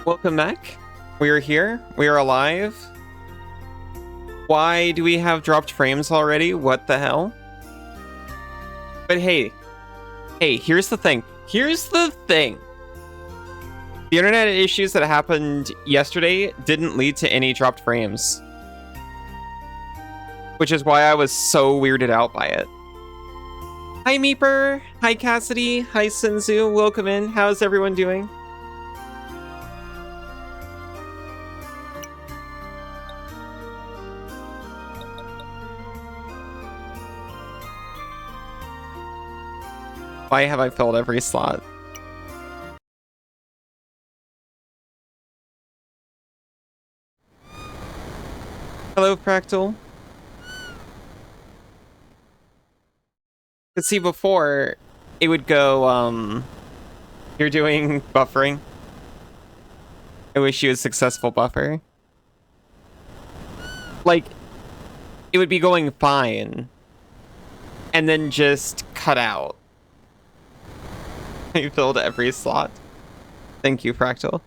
Welcome back. We are here. We are alive. Why do we have dropped frames already? What the hell? But hey, here's the thing. The internet issues that happened yesterday didn't lead to any dropped frames. Which is why I was so weirded out by it. Hi Meeper. Hi Cassidy. Hi Sinzu. Welcome in. How's everyone doing? Why have I filled every slot? Hello, Fractal. But see, before, it would go, you're doing buffering. I wish you a successful buffer. Like, it would be going fine. And then just cut out. You filled every slot. Thank you, Fractal.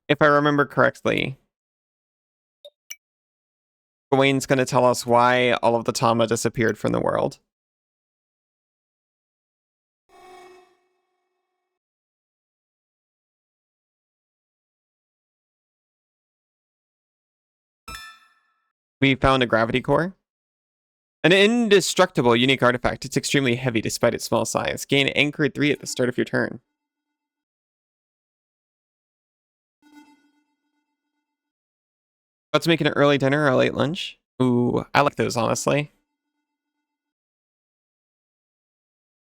If I remember correctly, Gawain's going to tell us why all of the Tama disappeared from the world. We found a gravity core. An indestructible unique artifact. It's extremely heavy despite its small size. Gain anchored 3 at the start of your turn. About to make an early dinner or a late lunch. Ooh, I like those, honestly.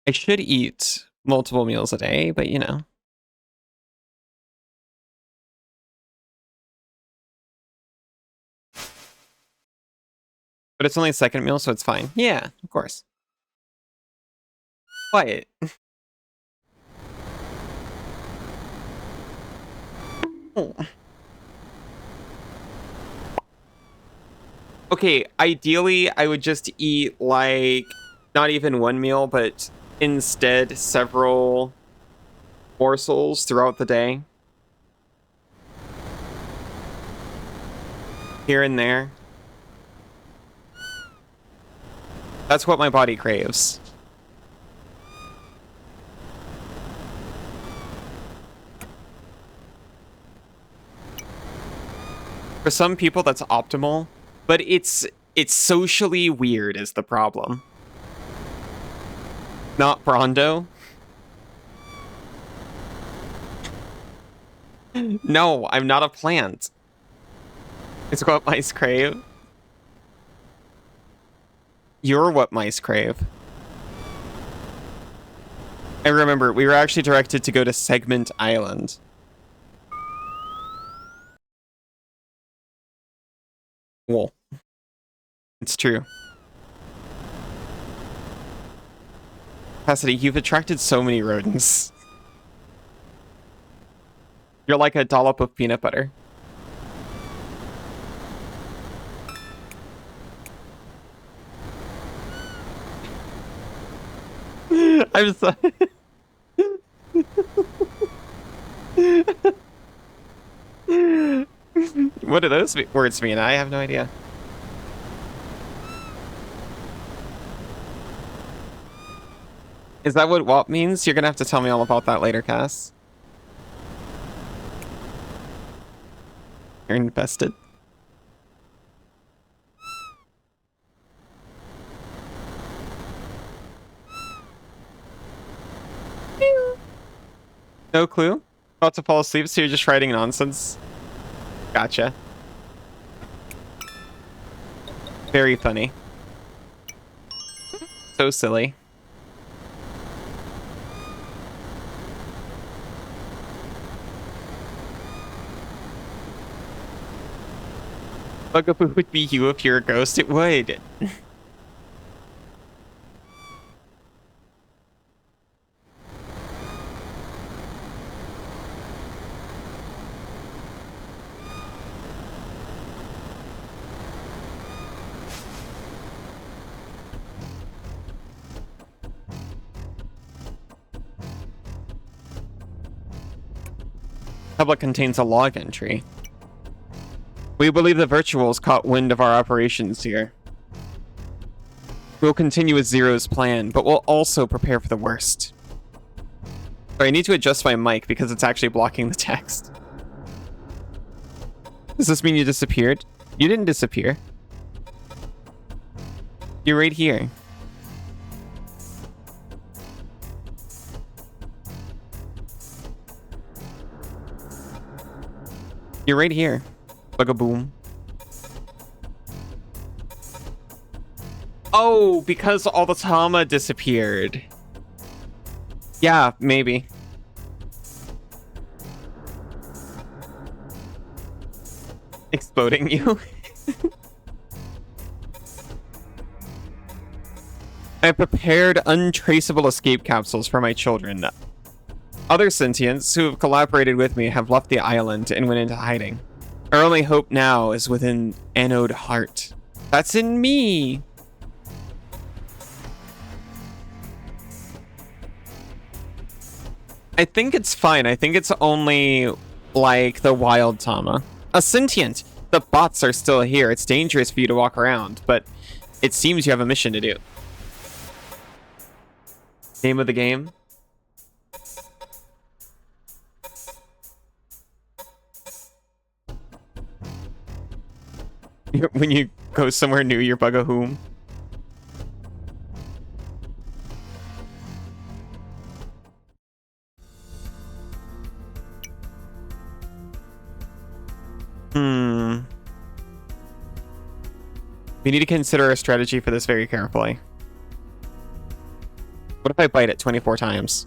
I should eat multiple meals a day, but you know. But it's only a second meal, so it's fine. Yeah, of course. Quiet. Oh. Okay, ideally, I would just eat, like, not even one meal, but instead several morsels throughout the day. Here and there. That's what my body craves. For some people, that's optimal, but it's socially weird is the problem. Not Brondo. No, I'm not a plant. It's what mice crave. You're what mice crave. I remember, we were actually directed to go to Segment Island. Well, it's true. Cassidy, you've attracted so many rodents. You're like a dollop of peanut butter. I'm sorry. What do those words mean? I have no idea. Is that what WAP means? You're gonna have to tell me all about that later, Cass. You're invested. No clue? About to fall asleep, so you're just writing nonsense? Gotcha. Very funny. So silly. Bugaboo would be you if you're a ghost. It would. Tablet contains a log entry. We believe the virtuals caught wind of our operations here. We'll continue with Zero's plan, but we'll also prepare for the worst. Sorry, I need to adjust my mic because it's actually blocking the text. Does this mean you disappeared? You didn't disappear. You're right here. You're right here. Bug-a-boom. Oh, because all the Tama disappeared. Yeah, maybe. Exploding you. I prepared untraceable escape capsules for my children. Other sentients who have collaborated with me have left the island and went into hiding. Our only hope now is within Anode Heart. That's in me! I think it's fine. I think it's only like the wild Tama. A sentient! The bots are still here. It's dangerous for you to walk around, but it seems you have a mission to do. Name of the game? When you go somewhere new, you're bug-a-hoom. We need to consider our strategy for this very carefully. What if I bite it 24 times?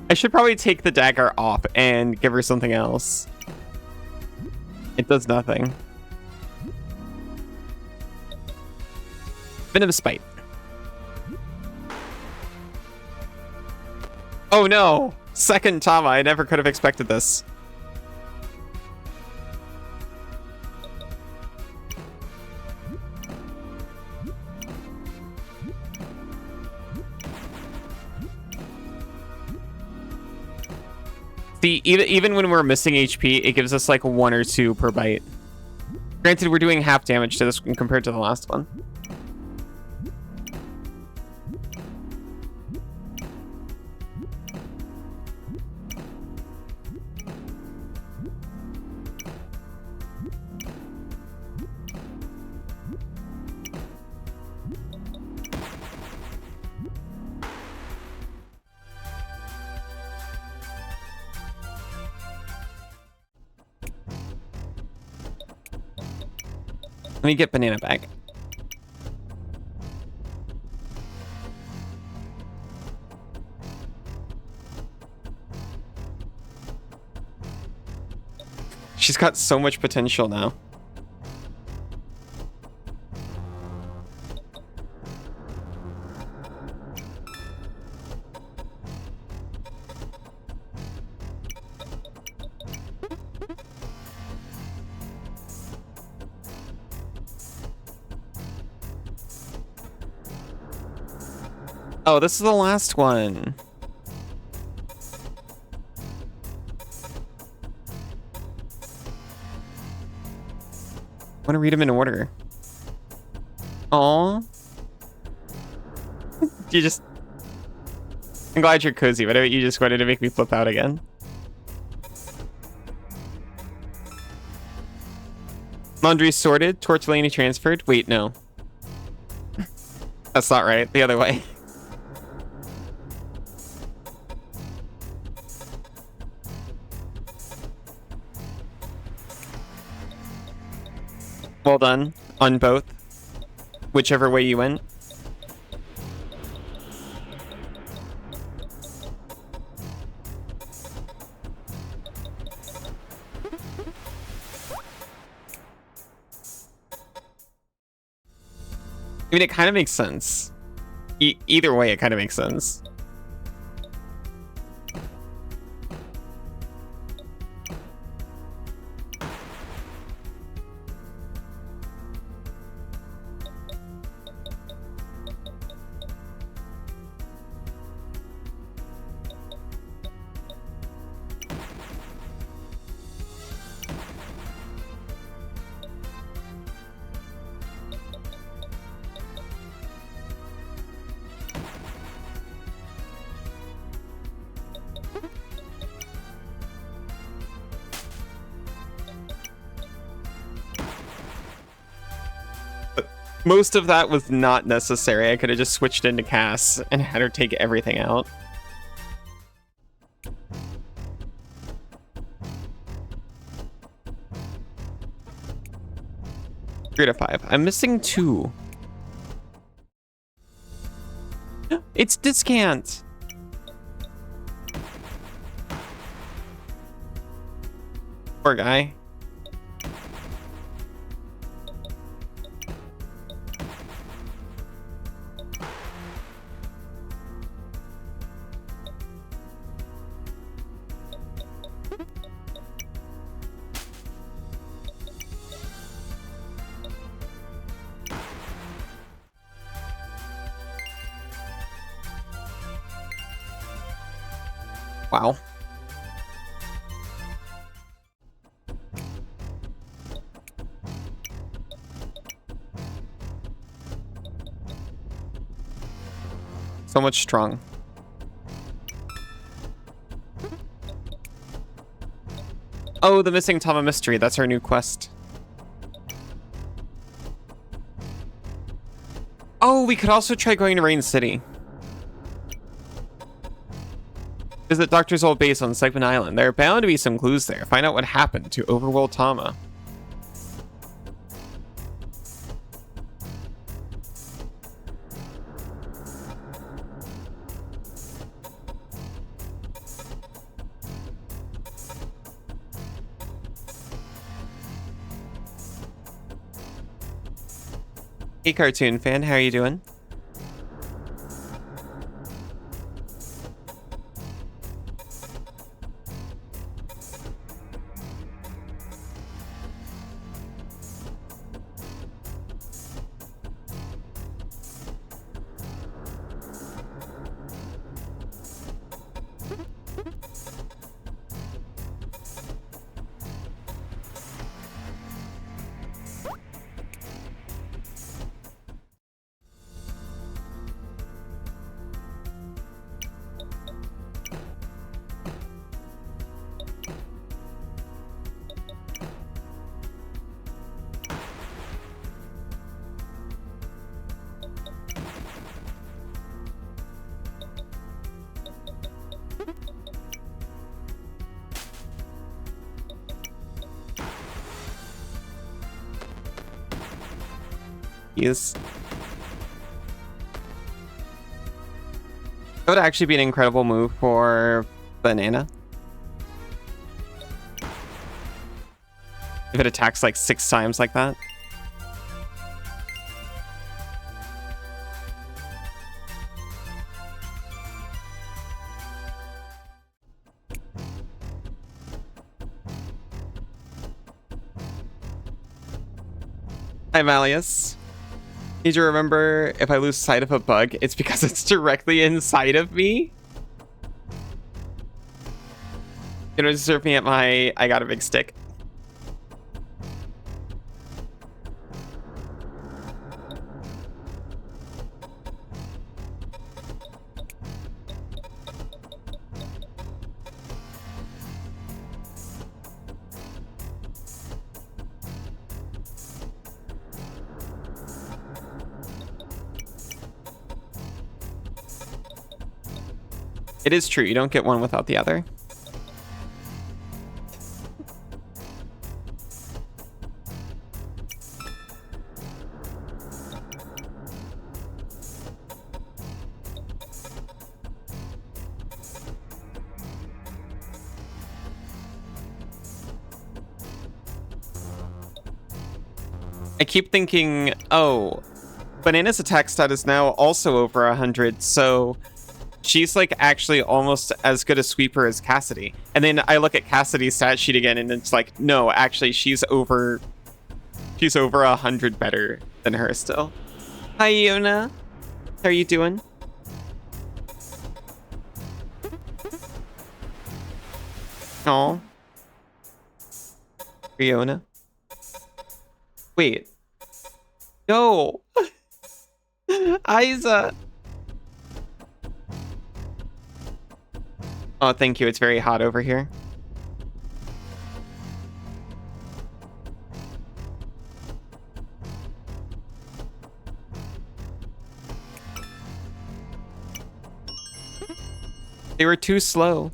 I should probably take the dagger off and give her something else. It does nothing. Bit of a spite. Oh no! Second Tama, I never could have expected this. See, even when we're missing HP, it gives us like 1 or 2 per bite. Granted, we're doing half damage to this compared to the last one. Let me get banana bag. She's got so much potential now. Oh, this is the last one. I want to read them in order. Aww. You just... I'm glad you're cozy, but you just wanted to make me flip out again. Laundry sorted, tortellini transferred. Wait, no. That's not right. The other way. Well done on both, whichever way you went. mean, it kind of makes sense. Either way, it kind of makes sense. Most of that was not necessary. I could have just switched into Cass and had her take everything out. Three to five. I'm missing 2. It's Discant. Poor guy. Wow. So much strong. Oh, the missing Tama mystery. That's our new quest. Oh, we could also try going to Rain City. Visit Doctor's old base on Segment Island. There are bound to be some clues there. Find out what happened to Overworld Tama. Hey, cartoon fan, how are you doing? Yes. That would actually be an incredible move for Banana. If it attacks like 6 times like that. Hi, Malleus. Need to remember, if I lose sight of a bug, it's because it's directly inside of me. You know, serve me at my I got a big stick. It is true, you don't get one without the other. I keep thinking, oh, Banana's attack stat is now also over 100, so she's like actually almost as good a sweeper as Cassidy. And then I look at Cassidy's stat sheet again, and it's like, no, actually she's over 100 better than her still. Hi, Yuna. How are you doing? Oh, Riona. Wait. No. Aiza. Oh, thank you. It's very hot over here. They were too slow.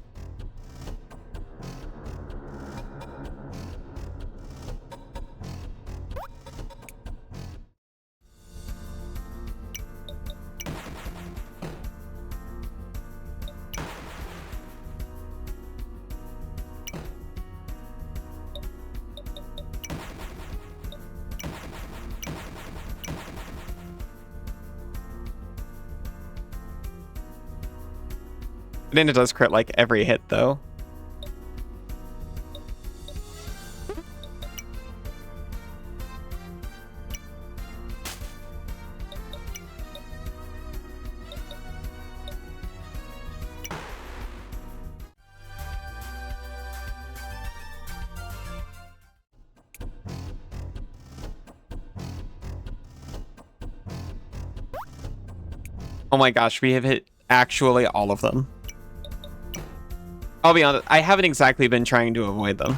Banana does crit like every hit, though. Oh my gosh, we have hit actually all of them. I'll be honest, I haven't exactly been trying to avoid them.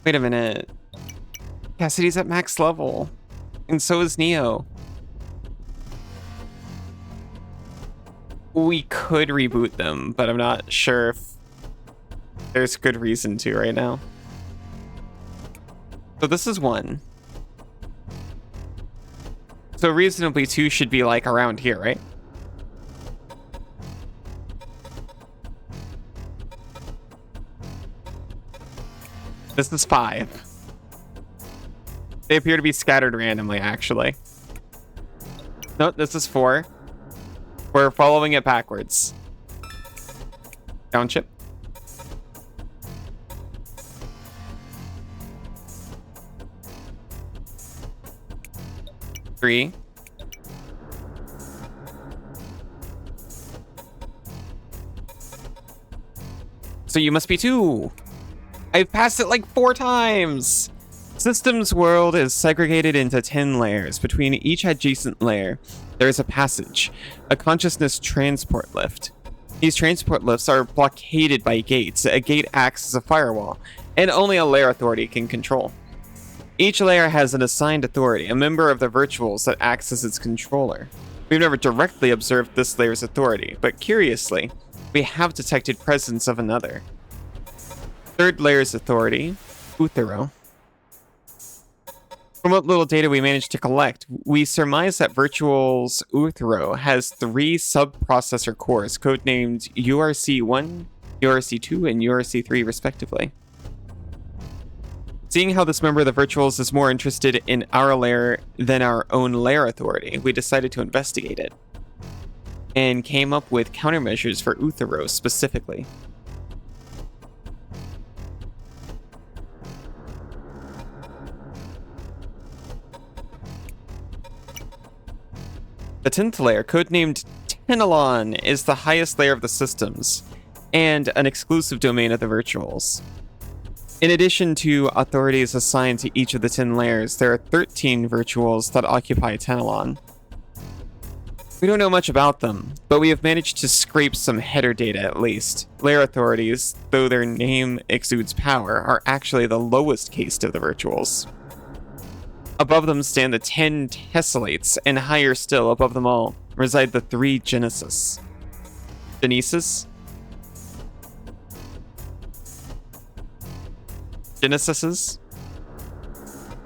Wait a minute. Cassidy's at max level. And so is Neo. We could reboot them, but I'm not sure if there's good reason to right now. So this is 1. So reasonably 2 should be like around here, right? This is 5. They appear to be scattered randomly, actually. No, this is 4. We're following it backwards. Down chip. Three. So you must be 2. I've passed it like 4 times. Systems world is segregated into 10 layers. Between each adjacent layer, there is a passage, a consciousness transport lift. These transport lifts are blockaded by gates. A gate acts as a firewall, and only a layer authority can control. Each layer has an assigned authority, a member of the virtuals that acts as its controller. We've never directly observed this layer's authority, but curiously, we have detected presence of another. Third layer's authority, Uthero. From what little data we managed to collect, we surmise that Virtual's Uthero has 3 sub-processor cores, codenamed URC-1, URC-2, and URC-3 respectively. Seeing how this member of the Virtuals is more interested in our layer than our own layer authority, we decided to investigate it, and came up with countermeasures for Uthero specifically. The 10th layer, codenamed Tenelon, is the highest layer of the systems, and an exclusive domain of the Virtuals. In addition to authorities assigned to each of the 10 layers, there are 13 Virtuals that occupy Tenelon. We don't know much about them, but we have managed to scrape some header data at least. Layer authorities, though their name exudes power, are actually the lowest caste of the Virtuals. Above them stand the 10 tessellates, and higher still, above them all, reside the 3 Genesis. Genesises?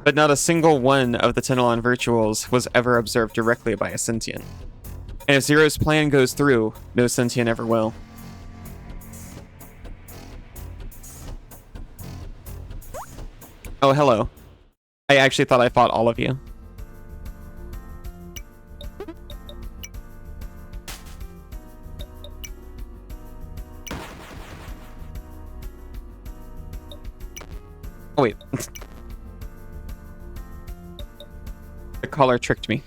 but not a single one of the Tenelon virtuals was ever observed directly by a sentient. And if Zero's plan goes through, no sentient ever will. Oh, hello. I actually thought I fought all of you. Oh, wait. The caller tricked me.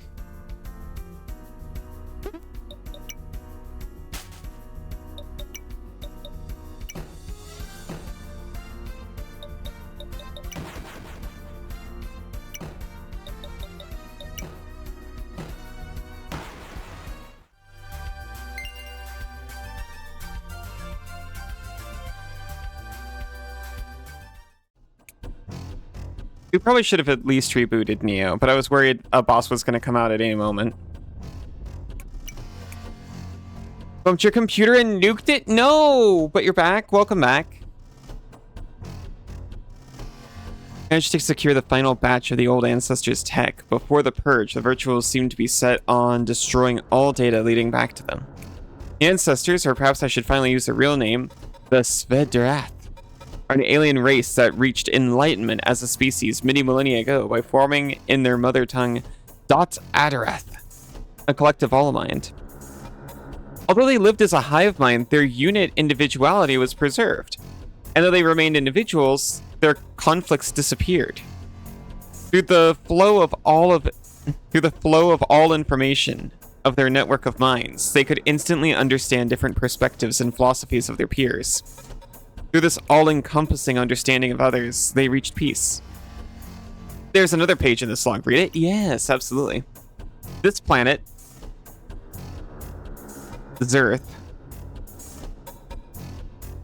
We probably should have at least rebooted Neo, but I was worried a boss was going to come out at any moment. Bumped your computer and nuked it? No! But you're back. Welcome back. Managed to secure the final batch of the old ancestors' tech. Before the purge, the virtuals seemed to be set on destroying all data leading back to them. The ancestors, or perhaps I should finally use their real name, the Svederath, are an alien race that reached enlightenment as a species many millennia ago by forming in their mother tongue Dot Adarath, a collective all-mind. Although they lived as a hive mind, their unit individuality was preserved, and though they remained individuals, their conflicts disappeared. Through the flow of all information of their network of minds, they could instantly understand different perspectives and philosophies of their peers. Through this all-encompassing understanding of others, they reached peace. There's another page in this log. Read it? Yes, absolutely. This planet, Zerth,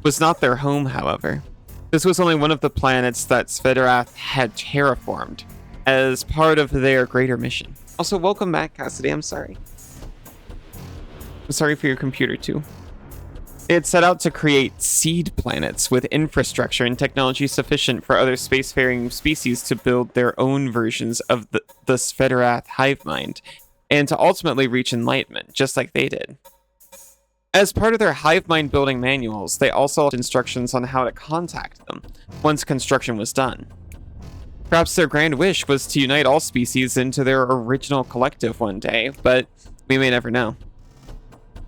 was not their home, however. This was only one of the planets that Svederath had terraformed as part of their greater mission. Also, welcome back, Cassidy. I'm sorry. I'm sorry for your computer, too. They had set out to create seed planets with infrastructure and technology sufficient for other spacefaring species to build their own versions of the Svederath hive mind, and to ultimately reach enlightenment, just like they did. As part of their hive mind building manuals, they also had instructions on how to contact them once construction was done. Perhaps their grand wish was to unite all species into their original collective one day, but we may never know.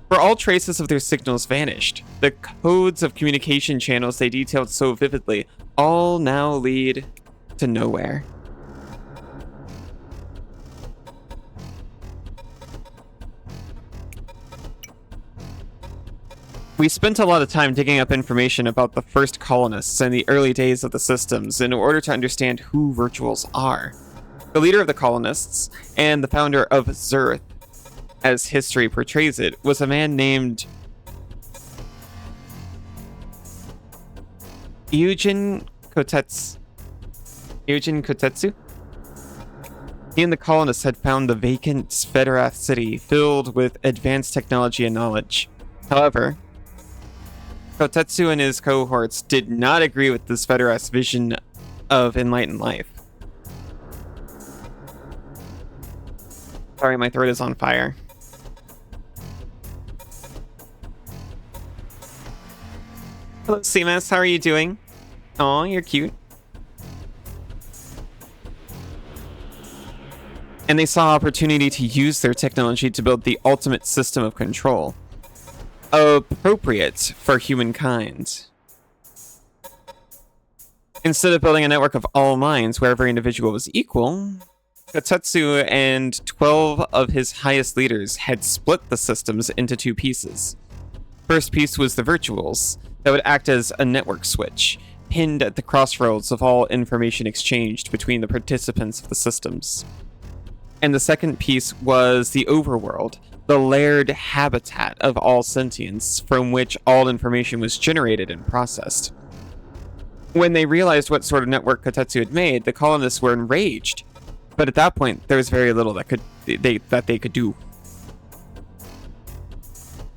For all traces of their signals vanished, the codes of communication channels they detailed so vividly all now lead to nowhere. We spent a lot of time digging up information about the first colonists and the early days of the systems in order to understand who virtuals are. The leader of the colonists, and the founder of Zerth, as history portrays it, was a man named Eugen Kotetsu. He and the colonists had found the vacant Svederath city filled with advanced technology and knowledge. However, Kotetsu and his cohorts did not agree with the Svederath's vision of enlightened life. Sorry, my throat is on fire. Hello, Seamus. How are you doing? Aw, you're cute. And they saw opportunity to use their technology to build the ultimate system of control, appropriate for humankind. Instead of building a network of all minds where every individual was equal, Kotetsu and 12 of his highest leaders had split the systems into two pieces. First piece was the virtuals, that would act as a network switch, pinned at the crossroads of all information exchanged between the participants of the systems. And the second piece was the overworld, the layered habitat of all sentience, from which all information was generated and processed. When they realized what sort of network Kotetsu had made, the colonists were enraged, but at that point, there was very little that they could do.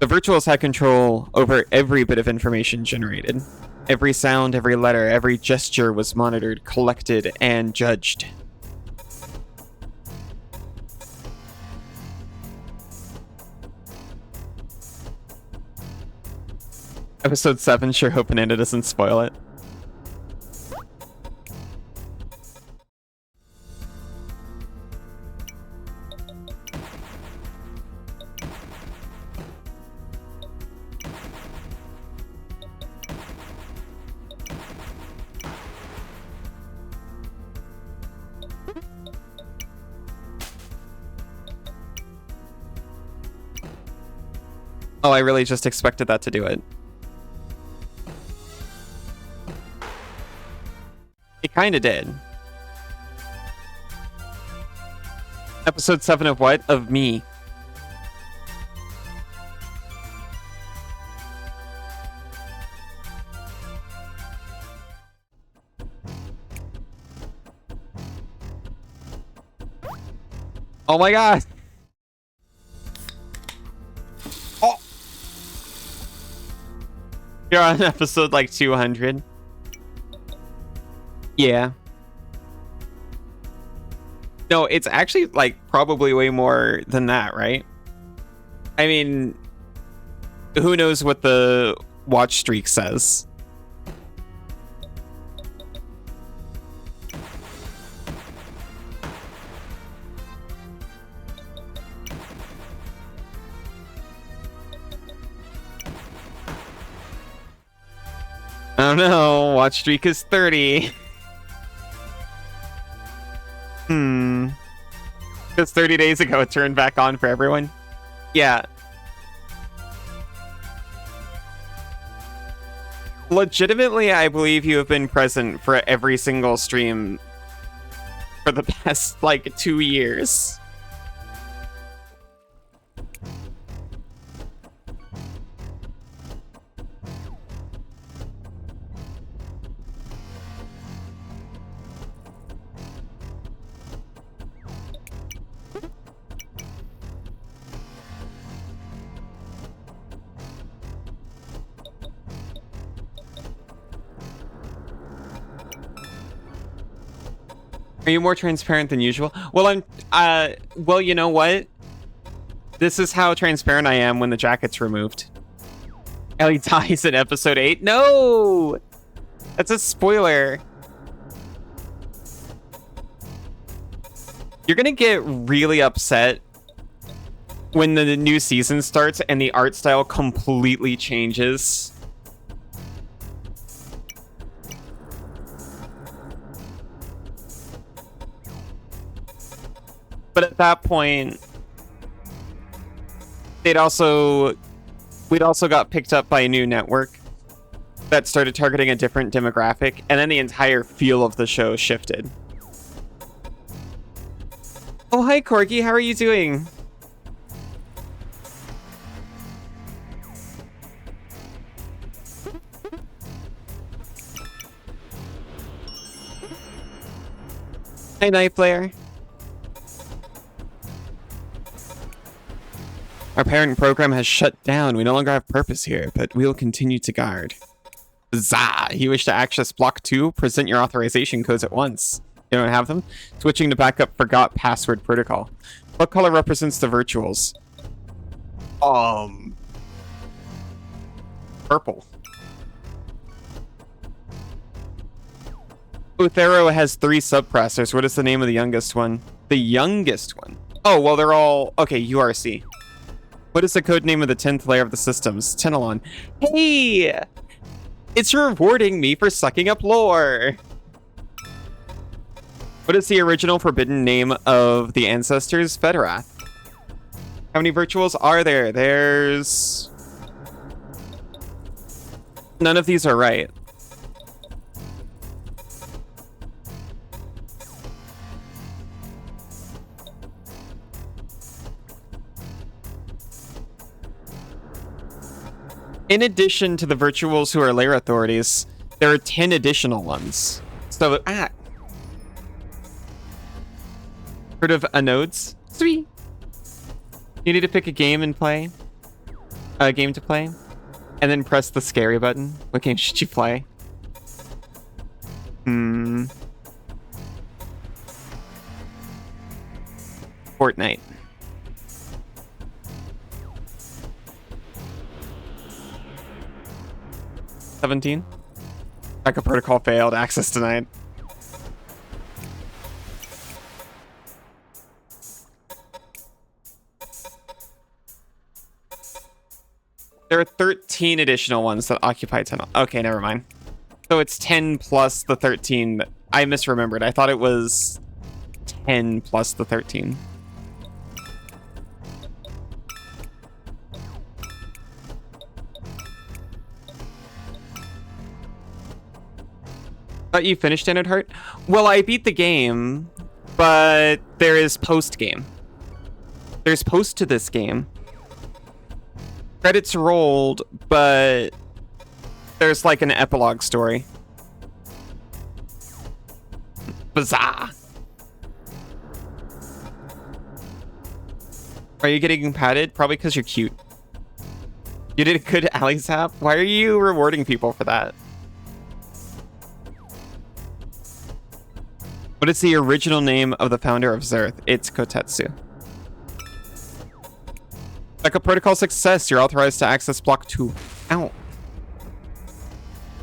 The virtuals had control over every bit of information generated. Every sound, every letter, every gesture was monitored, collected, and judged. Episode 7, sure hope Anode doesn't spoil it. Oh, I really just expected that to do it. It kind of did. Episode 7 of what? Of me. Oh my god. Oh. You're on episode like 200. Yeah. No, it's actually like probably way more than that, right? I mean, who knows what the watch streak says? I don't know. Watch streak is 30. Because 30 days ago it turned back on for everyone. Yeah. Legitimately, I believe you have been present for every single stream for the past, like, 2 years. Are you more transparent than usual? Well, well, you know what? This is how transparent I am when the jacket's removed. Ellie dies in episode 8. No! That's a spoiler. You're gonna get really upset when the new season starts and the art style completely changes. But at that point, we'd also got picked up by a new network that started targeting a different demographic, and then the entire feel of the show shifted. Oh, hi, Corgi. How are you doing? Hi, Night Player. Our parent program has shut down. We no longer have purpose here, but we will continue to guard. Zah! You wish to access Block 2? Present your authorization codes at once. You don't have them? Switching to backup forgot password protocol. What color represents the virtuals? Purple. Uthero has 3 suppressors. What is the name of the youngest one? The youngest one? Oh, well, they're all... Okay, URC. What is the code name of the 10th layer of the systems? Tenelon. Hey! It's rewarding me for sucking up lore! What is the original forbidden name of the ancestors? Federath. How many virtuals are there? There's... None of these are right. In addition to the virtuals who are layer authorities, there are 10 additional ones. So, heard of Anodes? Sweet. You need to pick a game and play. A game to play. And then press the scary button. What game should you play? Fortnite. 17. Backup protocol failed. Access denied. There are 13 additional ones that occupy 10. Okay, never mind. So it's 10 plus the 13. I misremembered. I thought it was 10 plus the 13. Thought you finished Anode Heart? Well, I beat the game, but there is post-game. There's post to this game. Credits rolled, but there's like an epilogue story. Bizarre. Are you getting patted? Probably because you're cute. You did a good alley zap? Why are you rewarding people for that? What is the original name of the founder of Zerth? It's Kotetsu. Like a protocol success, you're authorized to access block 2. Ow.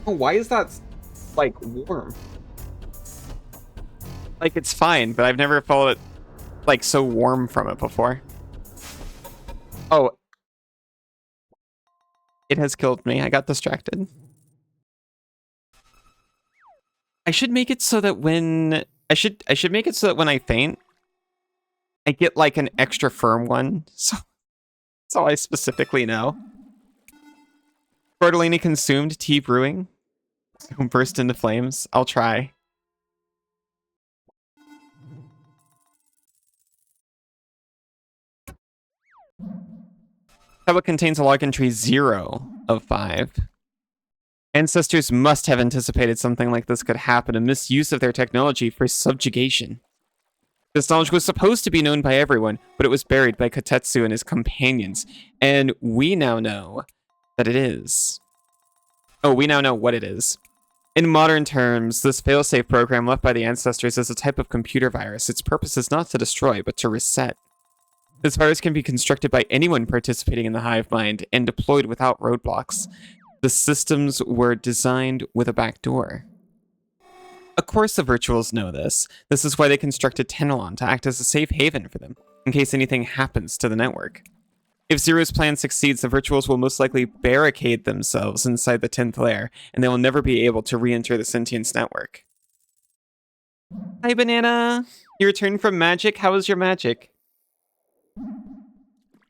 Oh, why is that, like, warm? Like, it's fine, but I've never felt it, like, so warm from it before. Oh. It has killed me. I got distracted. I should make it so that when... I should make it so that when I faint, I get, like, an extra firm one. So I specifically know. Tortellini consumed, tea brewing. Burst into flames. I'll try. Tablet contains a login tree 0 of 5. Ancestors must have anticipated something like this could happen, a misuse of their technology for subjugation. This knowledge was supposed to be known by everyone, but it was buried by Kotetsu and his companions, and we now know that it is. Oh, we now know what it is. In modern terms, this failsafe program left by the ancestors is a type of computer virus. Its purpose is not to destroy, but to reset. This virus can be constructed by anyone participating in the hive mind and deployed without roadblocks. The systems were designed with a backdoor. Of course the virtuals know this. This is why they constructed Tenelon to act as a safe haven for them, in case anything happens to the network. If Zero's plan succeeds, the virtuals will most likely barricade themselves inside the 10th layer, and they will never be able to re-enter the Sentience network. Hi, Banana! You returned from magic? How was your magic? You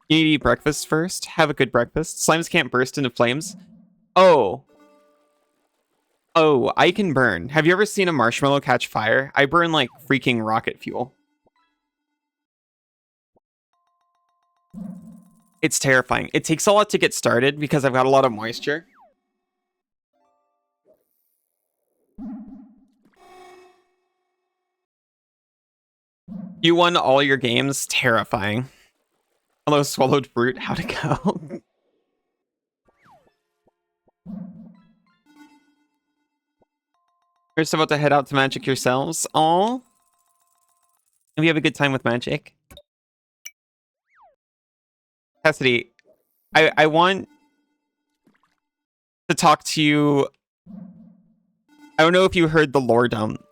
need to eat breakfast first? Have a good breakfast. Slimes can't burst into flames? Oh. Oh, I can burn. Have you ever seen a marshmallow catch fire? I burn like freaking rocket fuel. It's terrifying. It takes a lot to get started because I've got a lot of moisture. You won all your games? Terrifying. Hello, Swallowed Brute. How'd it go? You're just about to head out to Magic yourselves. Aw. Maybe you have a good time with Magic. Cassidy, I want to talk to you. I don't know if you heard the lore dump,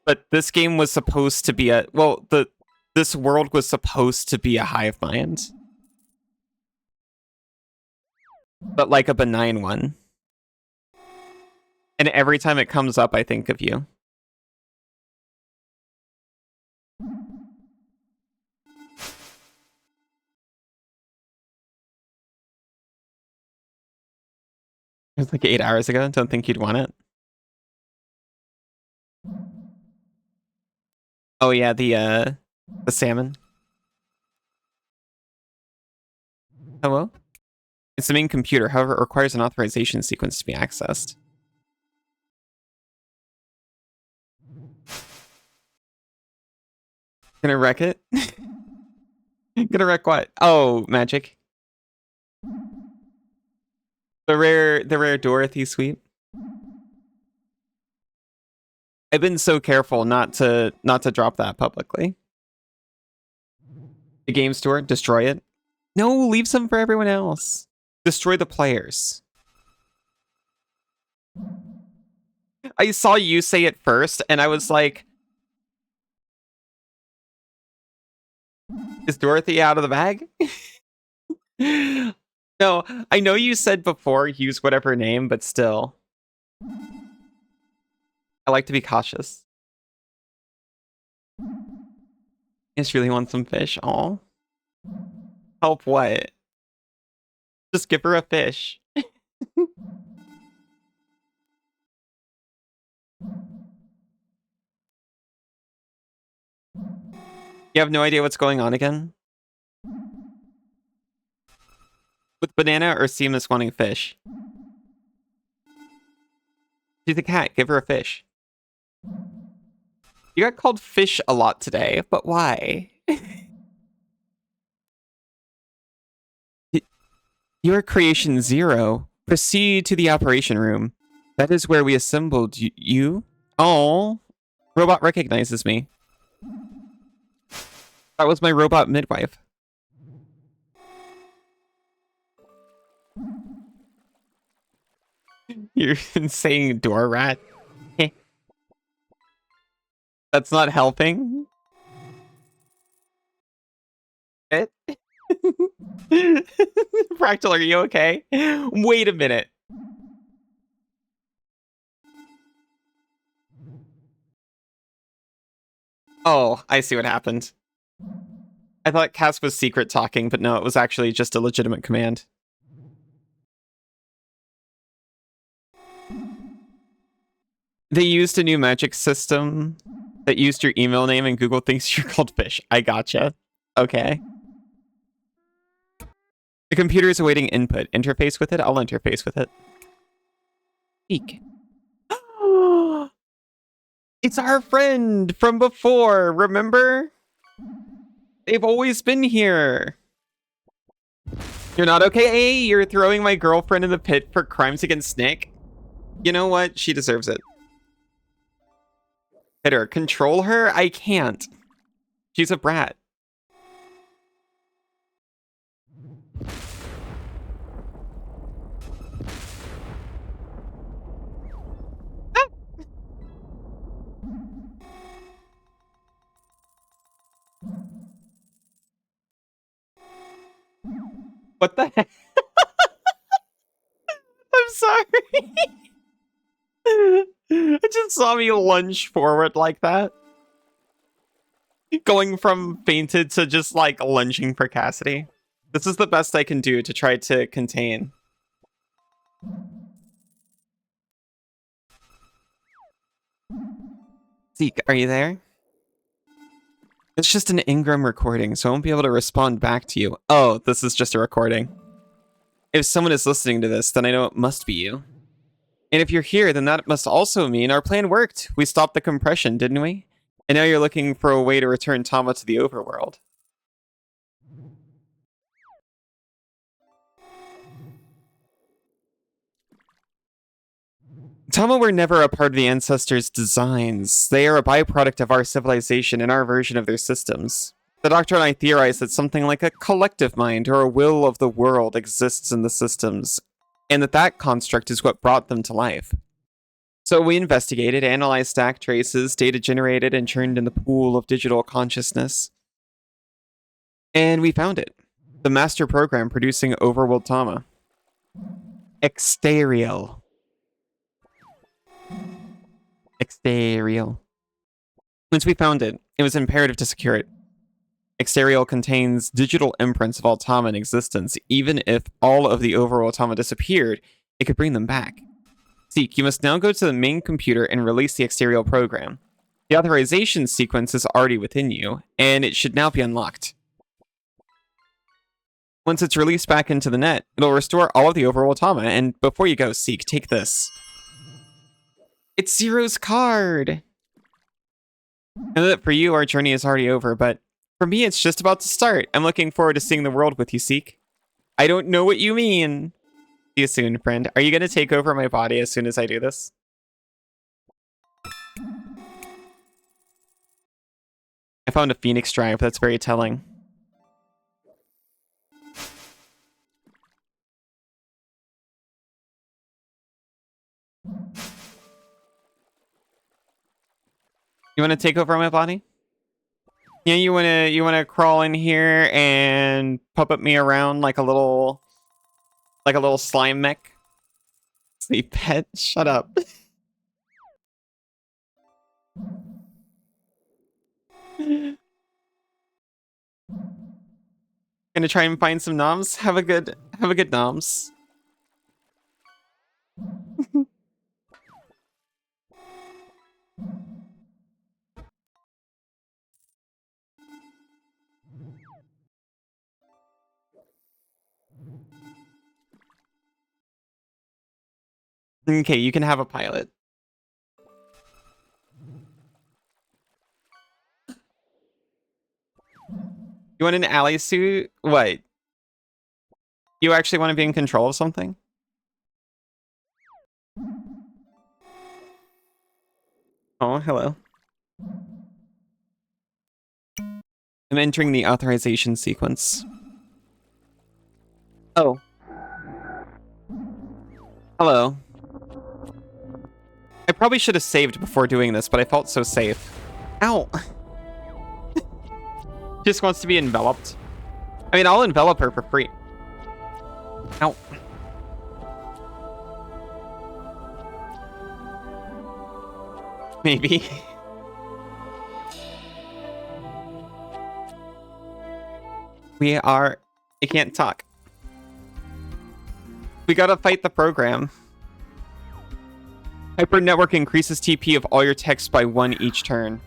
but this game was supposed to be a... Well, this world was supposed to be a hive mind. But like a benign one. And every time it comes up, I think of you. It was like 8 hours ago. Don't think you'd want it. Oh yeah, the salmon. Hello? It's the main computer, however, it requires an authorization sequence to be accessed. Gonna wreck it? Gonna wreck what? Oh, magic. The rare Dorothy sweep. I've been so careful not to drop that publicly. The game store, destroy it. No, leave some for everyone else. Destroy the players. I saw you say it first, and I was like, is Dorothy out of the bag? No, I know you said before use whatever name, but still. I like to be cautious. I just really want some fish. Aw. Help what? Just give her a fish. You have no idea what's going on again? With Banana or Seamus wanting fish? She's a cat. Give her a fish. You got called fish a lot today, but why? You are Creation Zero. Proceed to the operation room. That is where we assembled you. Oh, robot recognizes me. That was my robot midwife. You're saying door rat. That's not helping. It? Fractal, are you okay? Wait a minute. Oh, I see what happened. I thought Cass was secret talking, but no, it was actually just a legitimate command. They used a new magic system that used your email name and Google thinks you're called fish. I gotcha. Okay. The computer is awaiting input. Interface with it? I'll interface with it. Eek. It's our friend from before, remember? They've always been here. You're not okay? Hey, you're throwing my girlfriend in the pit for crimes against Nick? You know what? She deserves it. Hit her. Control her? I can't. She's a brat. What the heck? I'm sorry. It just saw me lunge forward like that. Going from fainted to just like lunging for Cassidy. This is the best I can do to try to contain. Zeke, are you there? It's just an Ingram recording, so I won't be able to respond back to you. Oh, this is just a recording. If someone is listening to this, then I know it must be you. And if you're here, then that must also mean our plan worked. We stopped the compression, didn't we? And now you're looking for a way to return Tama to the overworld. Tama were never a part of the ancestors' designs. They are a byproduct of our civilization and our version of their systems. The Doctor and I theorize that something like a collective mind or a will of the world exists in the systems, and that construct is what brought them to life. So we investigated, analyzed stack traces, data generated and churned in the pool of digital consciousness. And we found it. The master program producing Overworld Tama. Exterial. Exterial. Once we found it, it was imperative to secure it. Exterial contains digital imprints of all Tama in existence. Even if all of the overworld Tama disappeared, it could bring them back. Seek, you must now go to the main computer and release the Exterial program. The authorization sequence is already within you, and it should now be unlocked. Once it's released back into the net, it'll restore all of the overworld Tama, and before you go, Seek, take this. It's Zero's card! I know that for you, our journey is already over, but for me, it's just about to start. I'm looking forward to seeing the world with you, Seek. I don't know what you mean. See you soon, friend. Are you going to take over my body as soon as I do this? I found a Phoenix Drive. That's very telling. You want to take over my body? Yeah, you wanna crawl in here and puppet me around like a little slime mech? Sleep pet, shut up. Gonna try and find some noms. Have a good noms. Okay, you can have a pilot. You want an ally suit? What? You actually want to be in control of something? Oh, hello. I'm entering the authorization sequence. Oh. Hello. I probably should have saved before doing this, but I felt so safe. Ow. Just wants to be enveloped. I mean, I'll envelop her for free. Ow. Maybe. We are... I can't talk. We gotta fight the program. Hyper Network increases TP of all your texts by 1 each turn.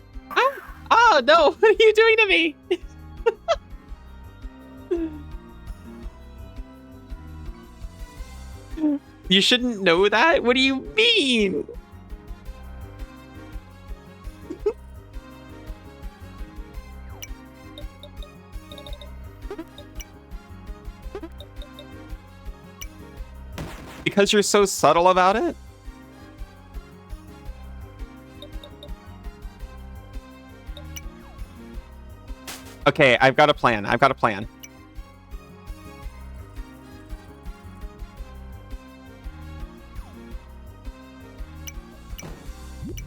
Oh no! What are you doing to me? You shouldn't know that? What do you mean? Because you're so subtle about it? Okay, I've got a plan. I've got a plan.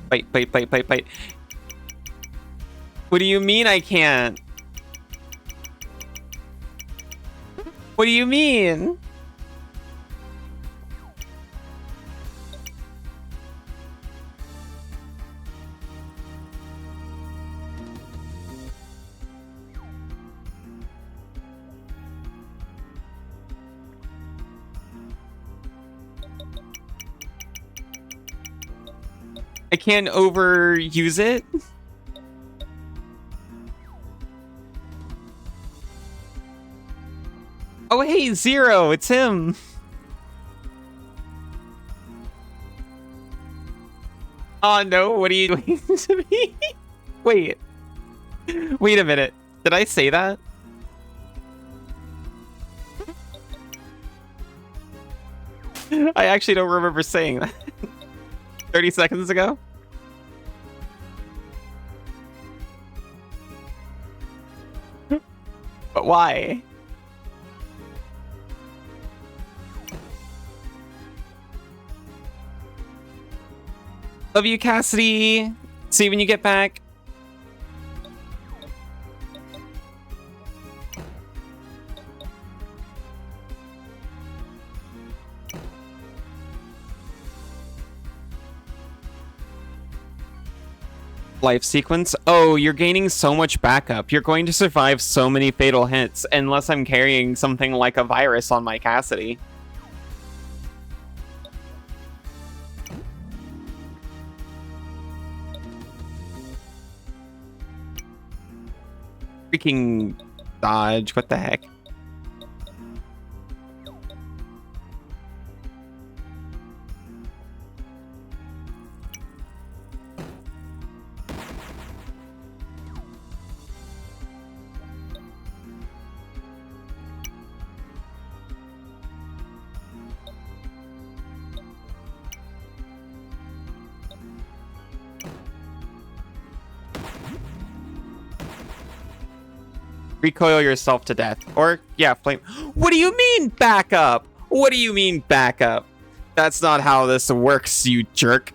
Wait. What do you mean I can't? What do you mean? I can't overuse it. Oh, hey, Zero, it's him. Oh, no, what are you doing to me? Wait a minute. Did I say that? I actually don't remember saying that. 30 seconds ago? But why? Love you, Cassidy. See you when you get back. Life sequence. Oh, you're gaining so much backup. You're going to survive so many fatal hits unless I'm carrying something like a virus on my Cassidy. Freaking dodge. What the heck? Recoil yourself to death. Or, yeah, flame. What do you mean, backup? What do you mean, backup? That's not how this works, you jerk.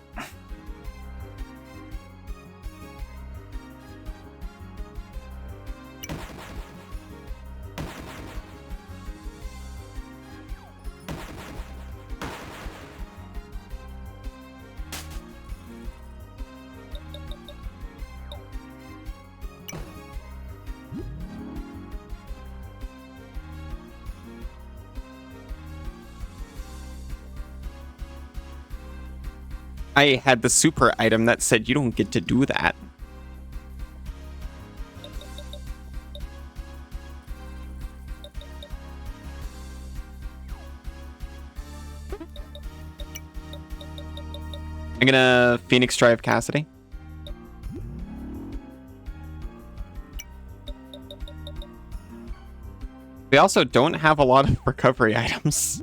I had the super item that said you don't get to do that. I'm gonna Phoenix Drive Cassidy. We also don't have a lot of recovery items.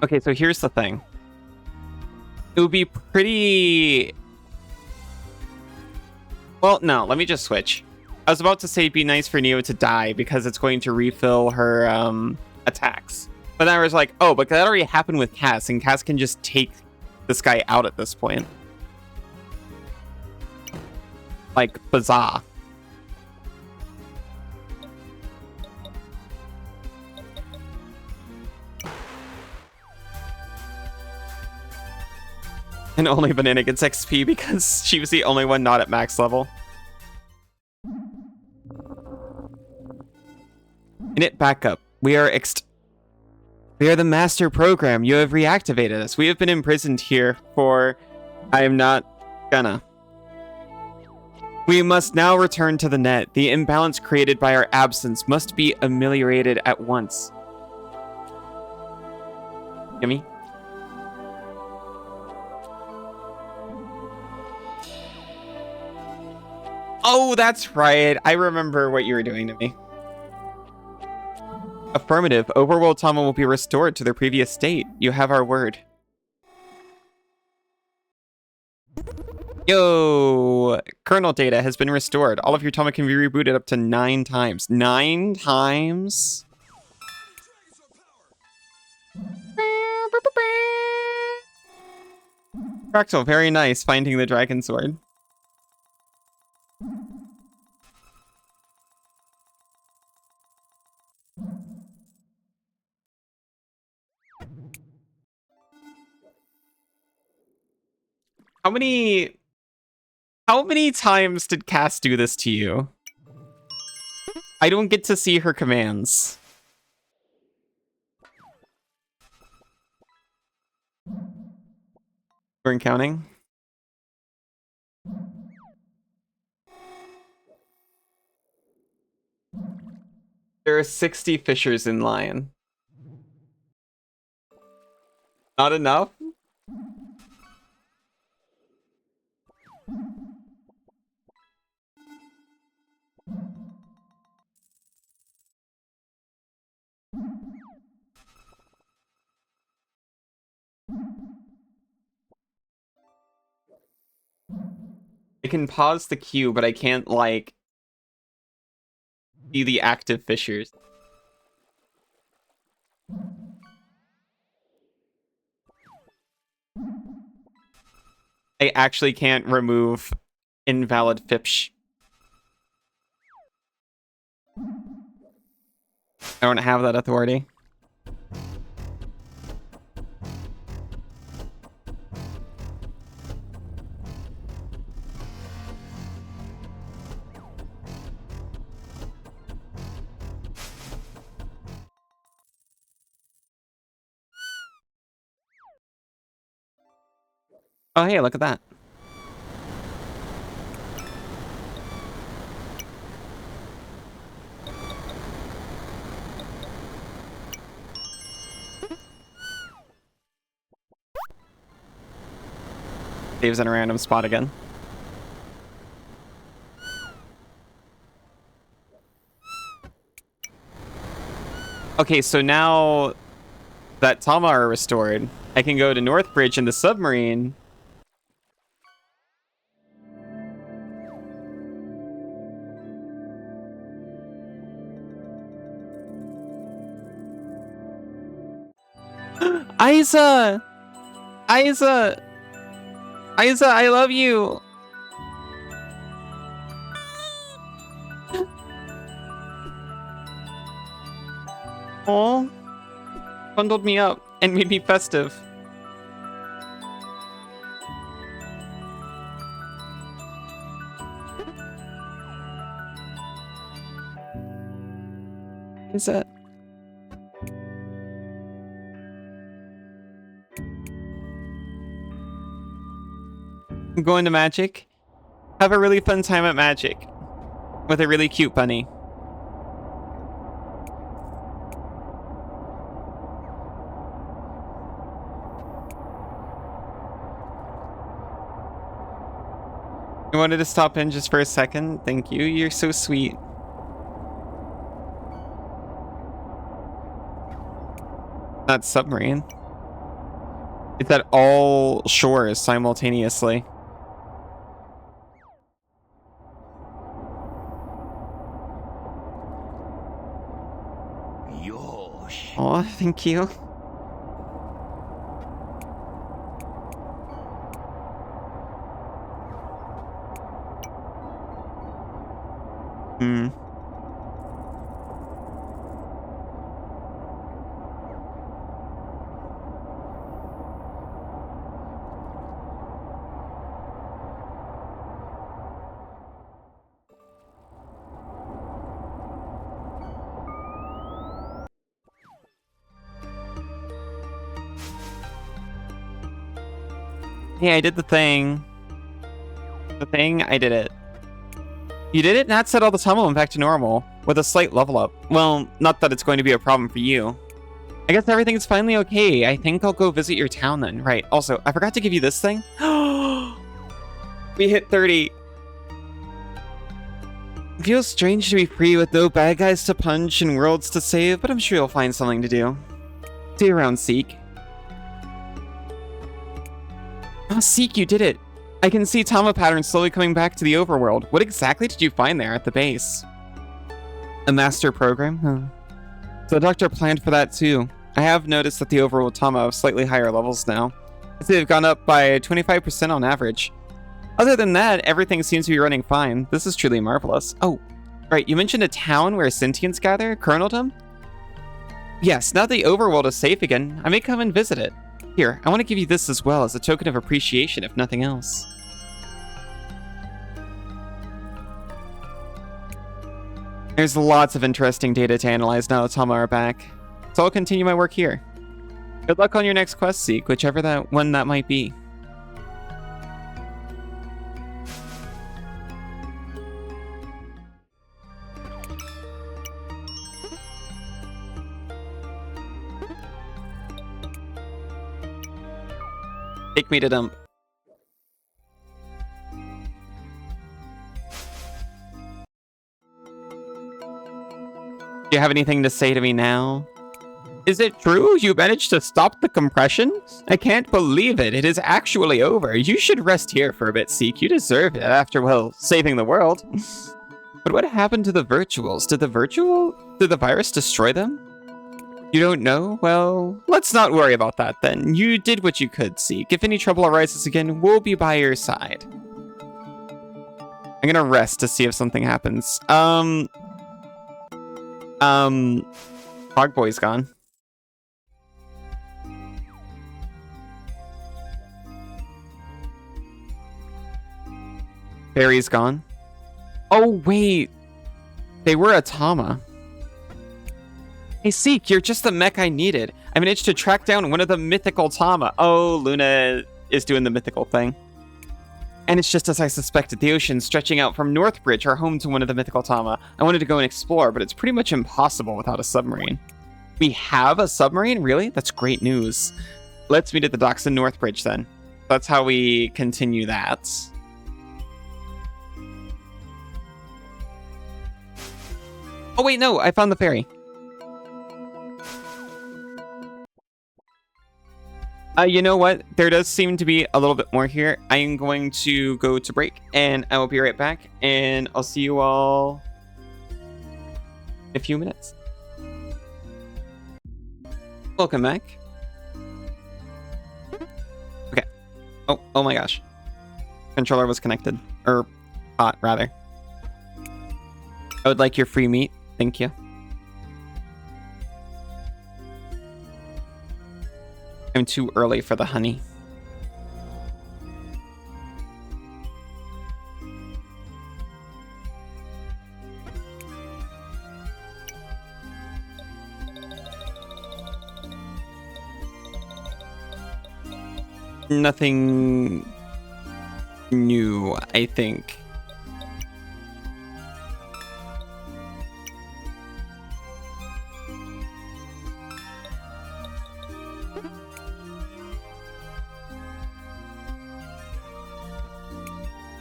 Okay, so here's the thing. It would be pretty... Well, no, let me just switch. I was about to say it'd be nice for Neo to die because it's going to refill her attacks. But then I was like, oh, but that already happened with Cass, and Cass can just take this guy out at this point. Like, bizarre. And only Banana gets XP because she was the only one not at max level. Init backup. We are the master program. You have reactivated us. We have been imprisoned here for... I am not gonna. We must now return to the net. The imbalance created by our absence must be ameliorated at once. Gimme? Oh, that's right. I remember what you were doing to me. Affirmative. Overworld Tama will be restored to their previous state. You have our word. Yo! Kernel data has been restored. All of your Tama can be rebooted up to 9 times. 9 times? Fractal, very nice finding the dragon sword. How many times did Cass do this to you? I don't get to see her commands. We're counting. There are 60 fishers in line. Not enough? I can pause the queue, but I can't, like, see the active fishers. I actually can't remove invalid fish. I don't have that authority. Oh, hey, look at that. Saves in a random spot again. Okay, so now that Tama are restored, I can go to Northbridge in the submarine. Isa! Isa! Isa, I love you! Aw. Bundled me up. and made me festive. Is that? I'm going to Magic. Have a really fun time at Magic with a really cute bunny. You wanted to stop in just for a second? Thank you. You're so sweet. Not submarine. It's at all shores simultaneously. Aw, thank you. Hey, I did the thing. I did it. You did it? Nat said all the tunnel went back to normal, with a slight level up. Well, not that it's going to be a problem for you. I guess everything's finally okay. I think I'll go visit your town then. Right, also, I forgot to give you this thing. We hit 30. It feels strange to be free with no bad guys to punch and worlds to save, but I'm sure you'll find something to do. See you around, Seek. Oh, Seek, you did it! I can see Tama patterns slowly coming back to the overworld. What exactly did you find there at the base? A master program? Huh. So the doctor planned for that too. I have noticed that the overworld Tama have slightly higher levels now. I'd say they've gone up by 25% on average. Other than that, everything seems to be running fine. This is truly marvelous. Oh, right, you mentioned a town where sentients gather? Coloneldom? Yes, now that the overworld is safe again, I may come and visit it. Here, I want to give you this as well as a token of appreciation, if nothing else. There's lots of interesting data to analyze now that Tama are back, so I'll continue my work here. Good luck on your next quest, Seek, whichever that one that might be. Take me to dump. Do you have anything to say to me now? Is it true you managed to stop the compression? I can't believe it. It is actually over. You should rest here for a bit, Seek. You deserve it after, well, saving the world. But what happened to the virtuals? Did the virus destroy them? You don't know? Well, let's not worry about that then. You did what you could, Seek. If any trouble arises again, we'll be by your side. I'm gonna rest to see if something happens. Frog Boy's gone. Barry's gone. Oh, wait. They were a Tama. Hey, Seek, you're just the mech I needed. I managed to track down one of the mythical Tama. Oh, Luna is doing the mythical thing. And it's just as I suspected. The ocean stretching out from Northbridge are home to one of the mythical Tama. I wanted to go and explore, but it's pretty much impossible without a submarine. We have a submarine? Really? That's great news. Let's meet at the docks in Northbridge then. That's how we continue that. Oh, wait, no. I found the ferry. You know what? There does seem to be a little bit more here. I am going to go to break, and I will be right back, and I'll see you all in a few minutes. Welcome back. Okay. Oh my gosh. Controller was connected. Or, hot, rather. I would like your free meat. Thank you. I'm too early for the honey. Nothing new, I think.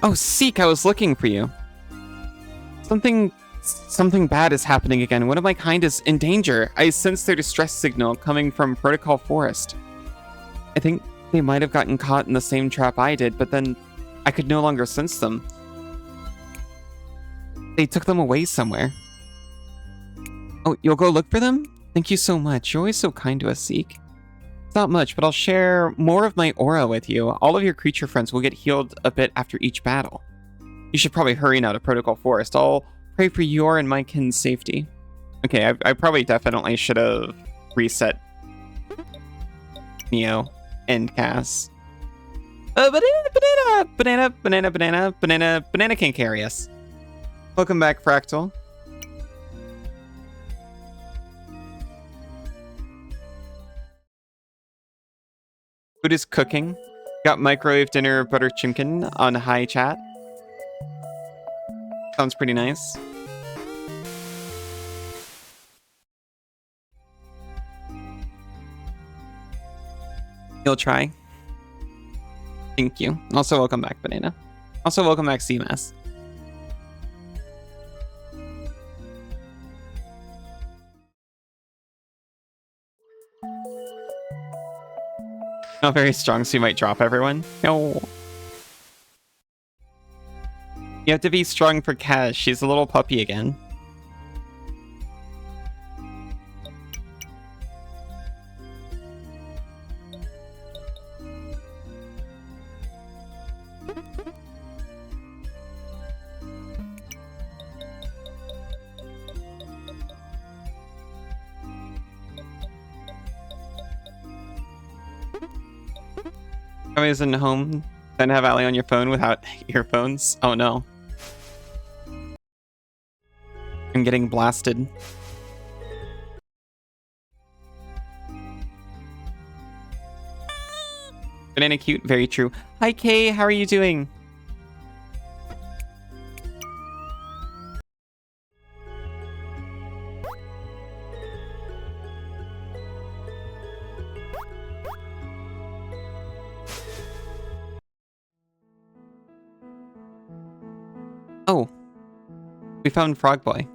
Oh, Seek, I was looking for you. Something bad is happening again. One of my kind is in danger. I sense their distress signal coming from Protocol Forest. I think they might have gotten caught in the same trap I did, but then I could no longer sense them. They took them away somewhere. Oh, you'll go look for them? Thank you so much. You're always so kind to us, Seek. It's not much, but I'll share more of my aura with you. All of your creature friends will get healed a bit after each battle. You should probably hurry now to Protocol Forest. I'll pray for your and my kin's safety. Okay, I probably definitely should have reset Neo and Cass. Banana can't carry us. Welcome back, Fractal. Food is cooking. Got microwave dinner butter chimkin on high chat. Sounds pretty nice. You'll try. Thank you. Also, welcome back, Banana. Also, welcome back, CMS. Not very strong, so you might drop everyone. No. You have to be strong for Kaz. She's a little puppy again. I was in home, then have Ali on your phone without earphones. Oh no. I'm getting blasted. Banana cute, very true. Hi Kay, how are you doing? Oh, we found Frog Boy.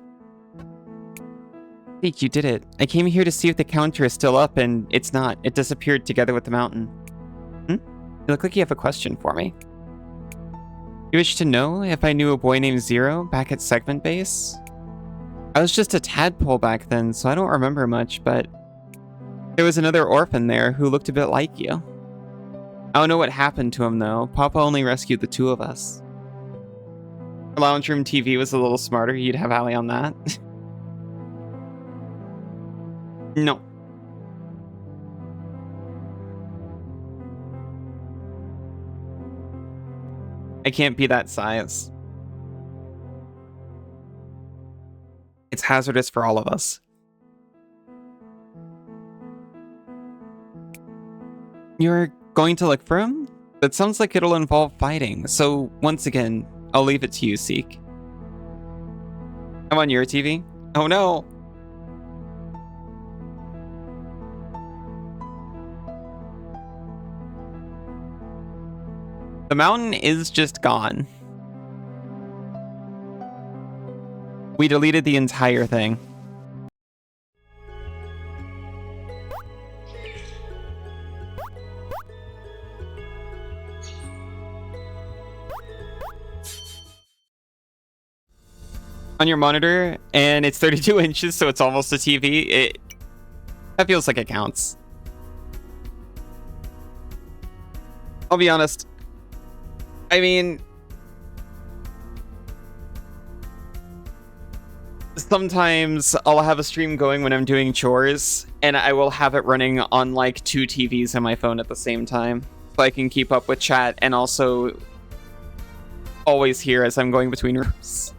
Seek, you did it. I came here to see if the counter is still up, and it's not. It disappeared together with the mountain. You look like you have a question for me. You wish to know if I knew a boy named Zero back at Segment Base? I was just a tadpole back then, so I don't remember much, but there was another orphan there who looked a bit like you. I don't know what happened to him, though. Papa only rescued the two of us. Our lounge room TV was a little smarter. You'd have Ali on that. No. I can't be that size. It's hazardous for all of us. You're going to look for him? That sounds like it'll involve fighting, so once again, I'll leave it to you, Seek. I'm on your TV? Oh no! The mountain is just gone. We deleted the entire thing. On your monitor, and it's 32 inches, so it's almost a TV. That feels like it counts. I'll be honest. I mean, sometimes I'll have a stream going when I'm doing chores, and I will have it running on like 2 TVs on my phone at the same time, so I can keep up with chat and also always hear as I'm going between rooms.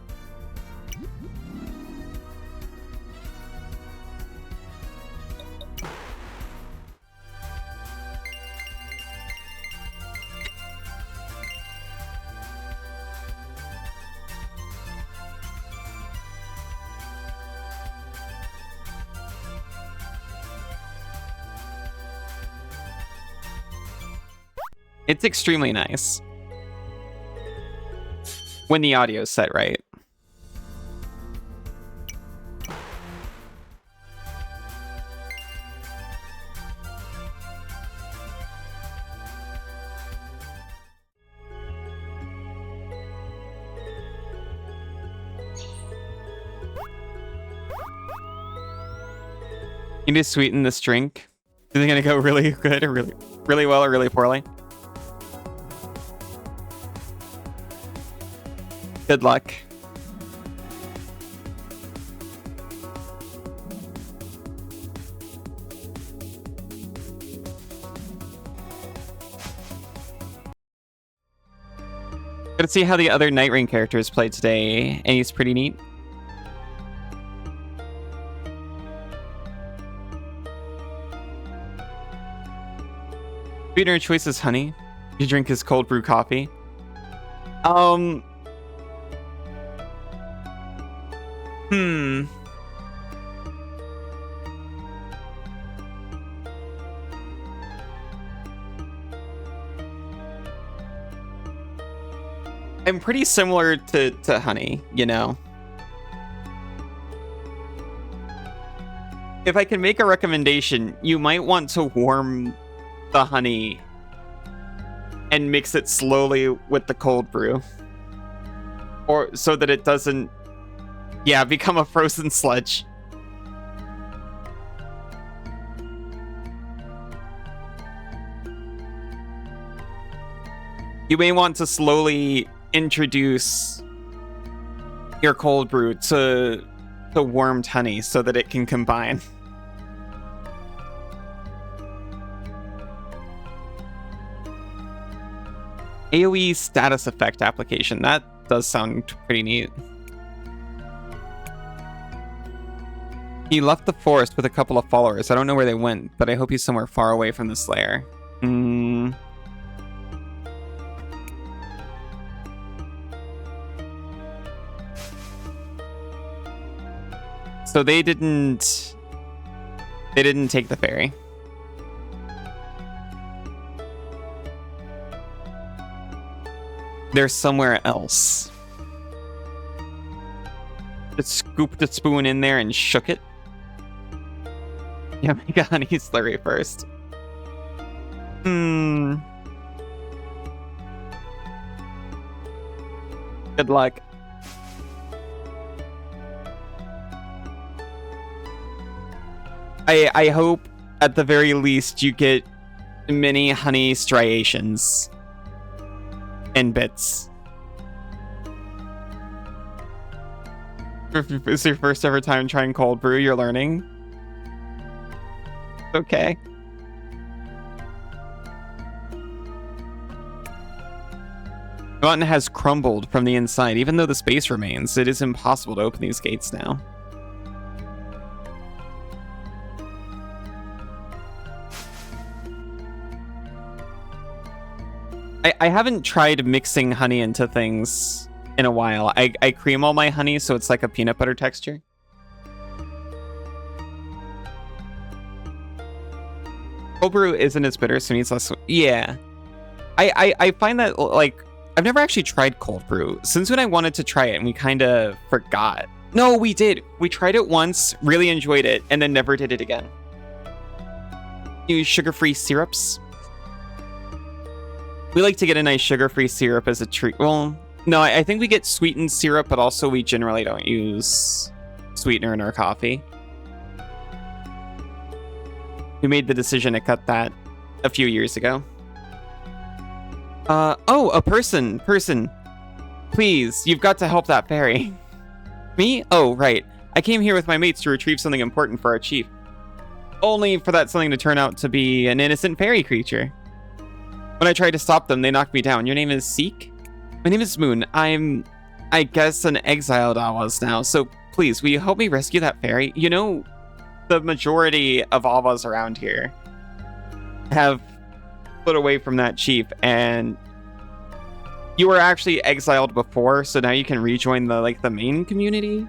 It's extremely nice when the audio's set right. You need to sweeten this drink. Is it gonna go really good or really well or really poorly? Good luck. Gotta see how the other Night Rain characters played today, and he's pretty neat. Sweetener choice is honey. You drink his cold brew coffee. I'm pretty similar to honey, you know. If I can make a recommendation, you might want to warm the honey and mix it slowly with the cold brew. Or so that it doesn't, yeah, become a frozen sludge. You may want to slowly introduce your cold brew to the warmed honey so that it can combine. AoE status effect application. That does sound pretty neat. He left the forest with a couple of followers. I don't know where they went, but I hope he's somewhere far away from the Slayer. So they didn't take the ferry. They're somewhere else. Just scooped a spoon in there and shook it. Yeah, make a honey slurry first. Good luck. I hope at the very least you get many honey striations and bits. If it's your first ever time trying cold brew, you're learning. Okay. The mountain has crumbled from the inside. Even though the space remains, it is impossible to open these gates now. I haven't tried mixing honey into things in a while. I cream all my honey so it's like a peanut butter texture. Cold brew isn't as bitter, so it needs less. Yeah. I find that, like, I've never actually tried cold brew since when I wanted to try it and we kind of forgot. No, we did. We tried it once, really enjoyed it, and then never did it again. Use sugar-free syrups. We like to get a nice sugar-free syrup as a treat. Well, no, I think we get sweetened syrup, but also we generally don't use sweetener in our coffee. We made the decision to cut that a few years ago. Oh, a person. Please, you've got to help that fairy. Me? Oh, right. I came here with my mates to retrieve something important for our chief. Only for that something to turn out to be an innocent fairy creature. When I tried to stop them, they knocked me down. Your name is Seek? My name is Moon. I'm, I guess, an exiled Awas now, so please, will you help me rescue that fairy? You know, the majority of Awas around here have split away from that chief, and you were actually exiled before, so now you can rejoin the main community.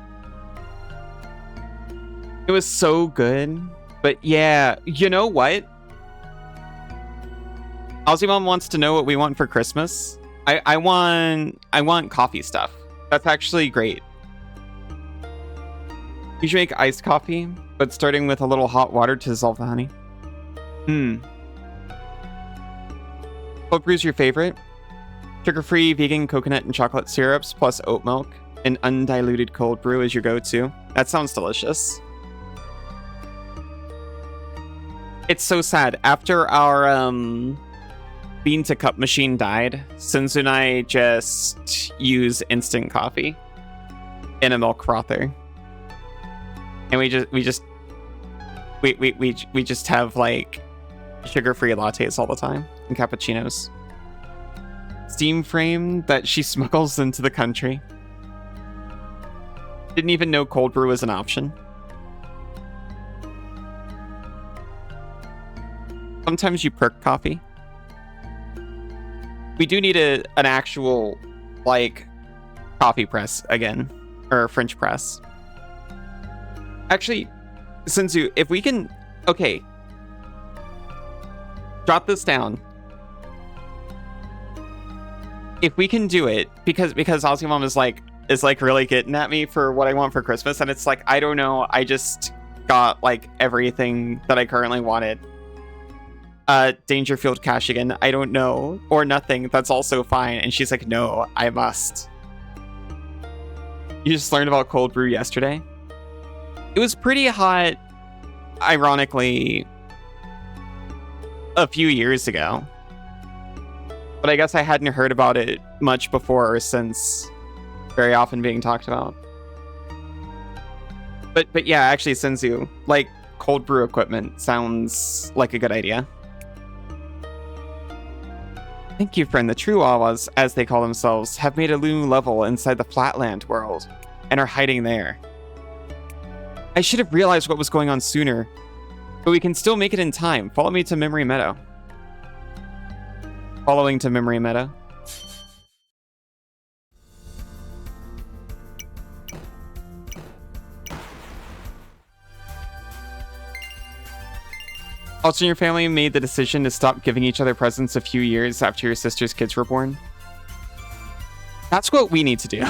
It was so good. But yeah, you know what? Ozzy wants to know what we want for Christmas. I want coffee stuff. That's actually great. You should make iced coffee, but starting with a little hot water to dissolve the honey. Cold brew's your favorite? Sugar-free vegan coconut and chocolate syrups plus oat milk. An undiluted cold brew is your go-to. That sounds delicious. It's so sad. After our bean to cup machine died, Senzu and I just use instant coffee in a milk frother, and we just have like sugar-free lattes all the time and cappuccinos. Steam frame that she smuggles into the country. Didn't even know cold brew was an option. Sometimes you perk coffee. We do need an actual, like, coffee press again. Or French press. Actually, Senzu, if we can... Okay. Drop this down. If we can do it, because Ozzy is really getting at me for what I want for Christmas, and it's like, I don't know, I just got, like, everything that I currently wanted. Dangerfield cash again. I don't know. Or nothing. That's also fine. And she's like, no, I must. You just learned about cold brew yesterday? It was pretty hot, ironically, a few years ago. But I guess I hadn't heard about it much before or since very often being talked about. But yeah, actually, Senzu, like, cold brew equipment sounds like a good idea. Thank you, friend. The true Awas, as they call themselves, have made a new level inside the Flatland world, and are hiding there. I should have realized what was going on sooner, but we can still make it in time. Follow me to Memory Meadow. Following to Memory Meadow. Also, your family made the decision to stop giving each other presents a few years after your sister's kids were born. That's what we need to do.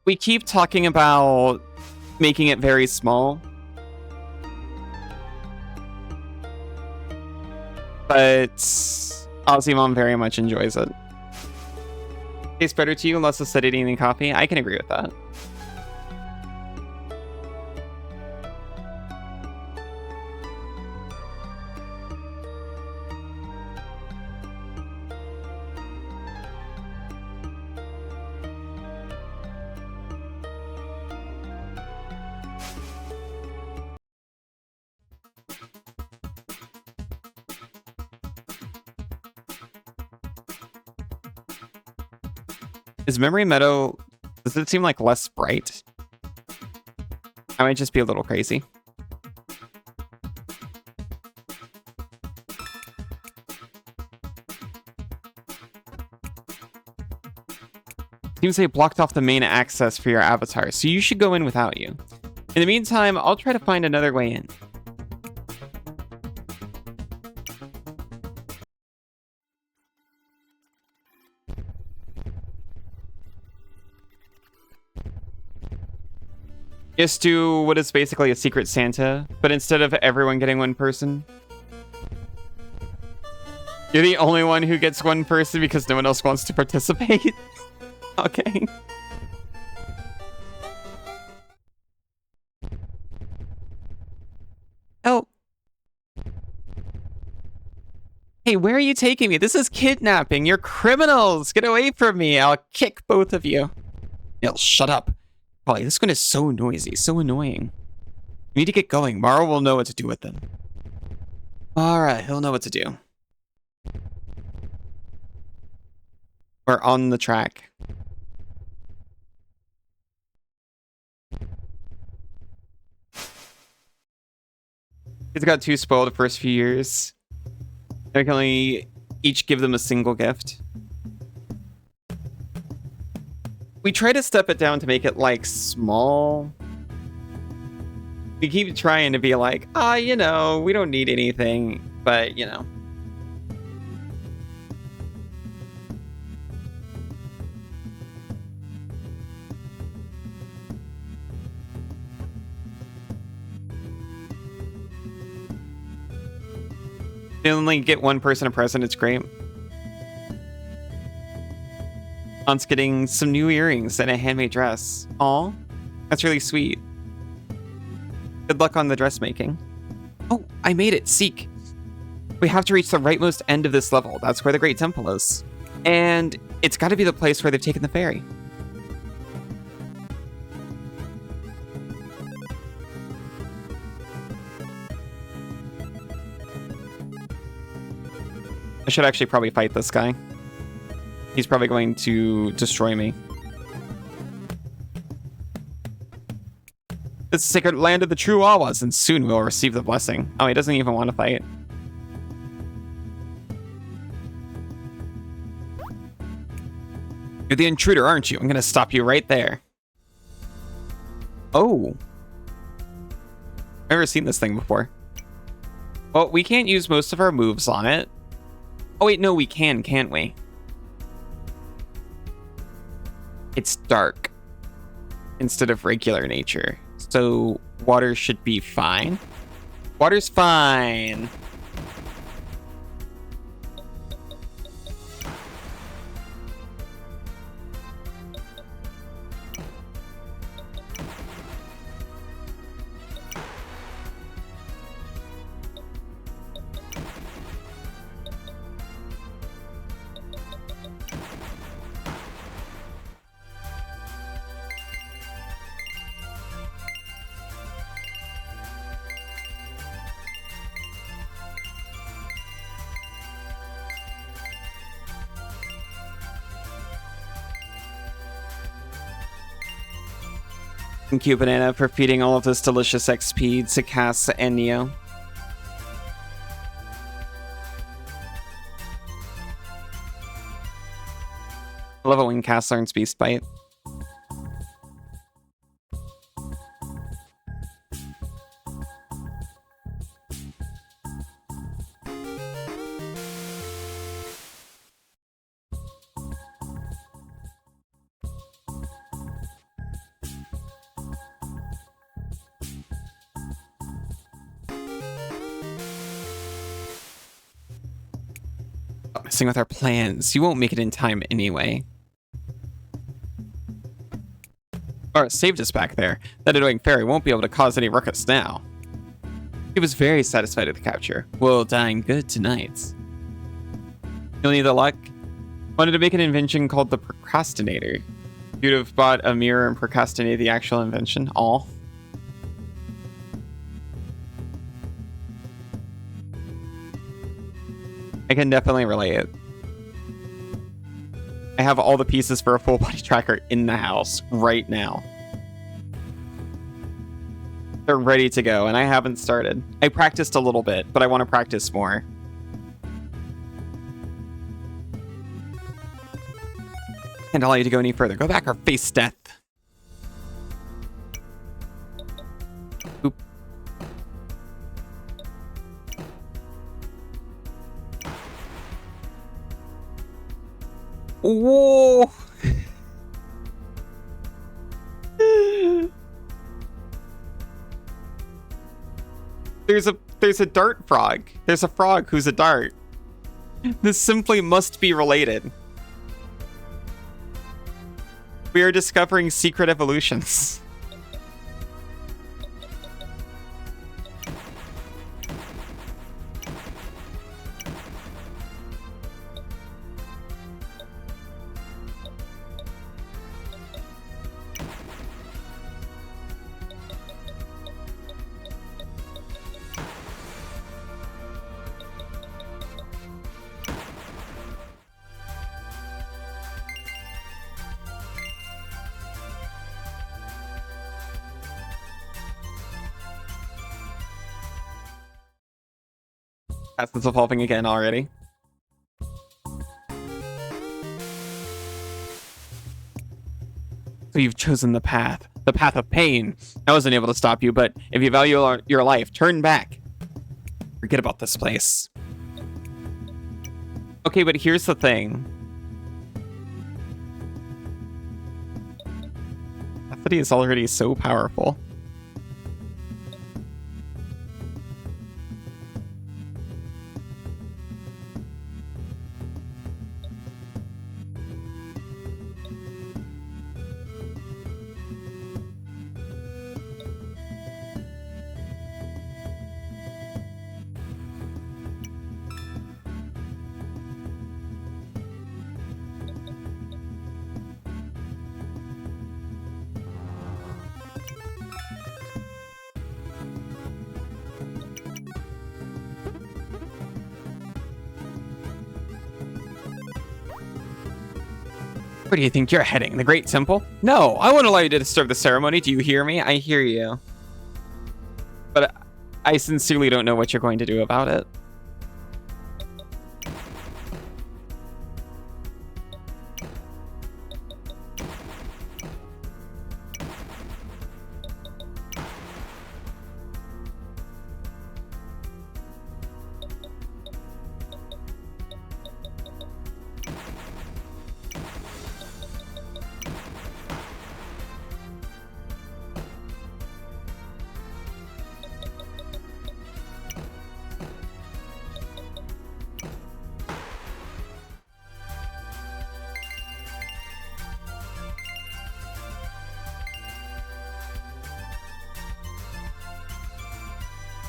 We keep talking about making it very small. But Ozzy Mom very much enjoys it. Tastes better to you, less acidity than coffee. I can agree with that. Is Memory Meadow... Does it seem like less bright? I might just be a little crazy. Seems they blocked off the main access for your avatar, so you should go in without you. In the meantime, I'll try to find another way in. Just do what is basically a Secret Santa, but instead of everyone getting one person, you're the only one who gets one person because no one else wants to participate. Okay. Oh. Hey, where are you taking me? This is kidnapping. You're criminals. Get away from me. I'll kick both of you. Neil, shut up. Polly, this one is so noisy, so annoying. We need to get going. Morrow will know what to do with them. Alright, he'll know what to do. We're on the track. Kids got too spoiled the first few years. I can only each give them a single gift. We try to step it down to make it, like, small. We keep trying to be like, you know, we don't need anything, but, you know. They only get one person a present, it's great. Aunt's getting some new earrings and a handmade dress. Aw, that's really sweet. Good luck on the dressmaking. Oh, I made it, Seek. We have to reach the rightmost end of this level. That's where the Great Temple is. And it's got to be the place where they've taken the ferry. I should actually probably fight this guy. He's probably going to destroy me. This is the sacred land of the true Awas, and soon we'll receive the blessing. Oh, he doesn't even want to fight. You're the intruder, aren't you? I'm gonna stop you right there. Oh. I've never seen this thing before. Well, we can't use most of our moves on it. Oh wait, no, we can, can't we? It's dark instead of regular nature. So water should be fine. Water's fine. Thank you, Banana, for feeding all of this delicious XP to Cass and Neo. I love it when Cass learns Beast Bite. Messing with our plans. You won't make it in time anyway. Or saved us back there. That annoying fairy won't be able to cause any ruckus now. He was very satisfied with the capture. We'll dine good tonight. You'll need the luck. Wanted to make an invention called the Procrastinator. You'd have bought a mirror and procrastinated the actual invention. All. I can definitely relate it. I have all the pieces for a full body tracker in the house right now. They're ready to go, and I haven't started. I practiced a little bit, but I want to practice more. Can't allow you to go any further. Go back or face death. Oop. Whoa! There's a dart frog. There's a frog who's a dart. This simply must be related. We are discovering secret evolutions. That's evolving again already. So you've chosen the path of pain. I wasn't able to stop you, but if you value your life, turn back. Forget about this place. Okay, but here's the thing. That is already so powerful. Where do you think you're heading? The Great Temple? No, I won't allow you to disturb the ceremony. Do you hear me? I hear you. But I sincerely don't know what you're going to do about it.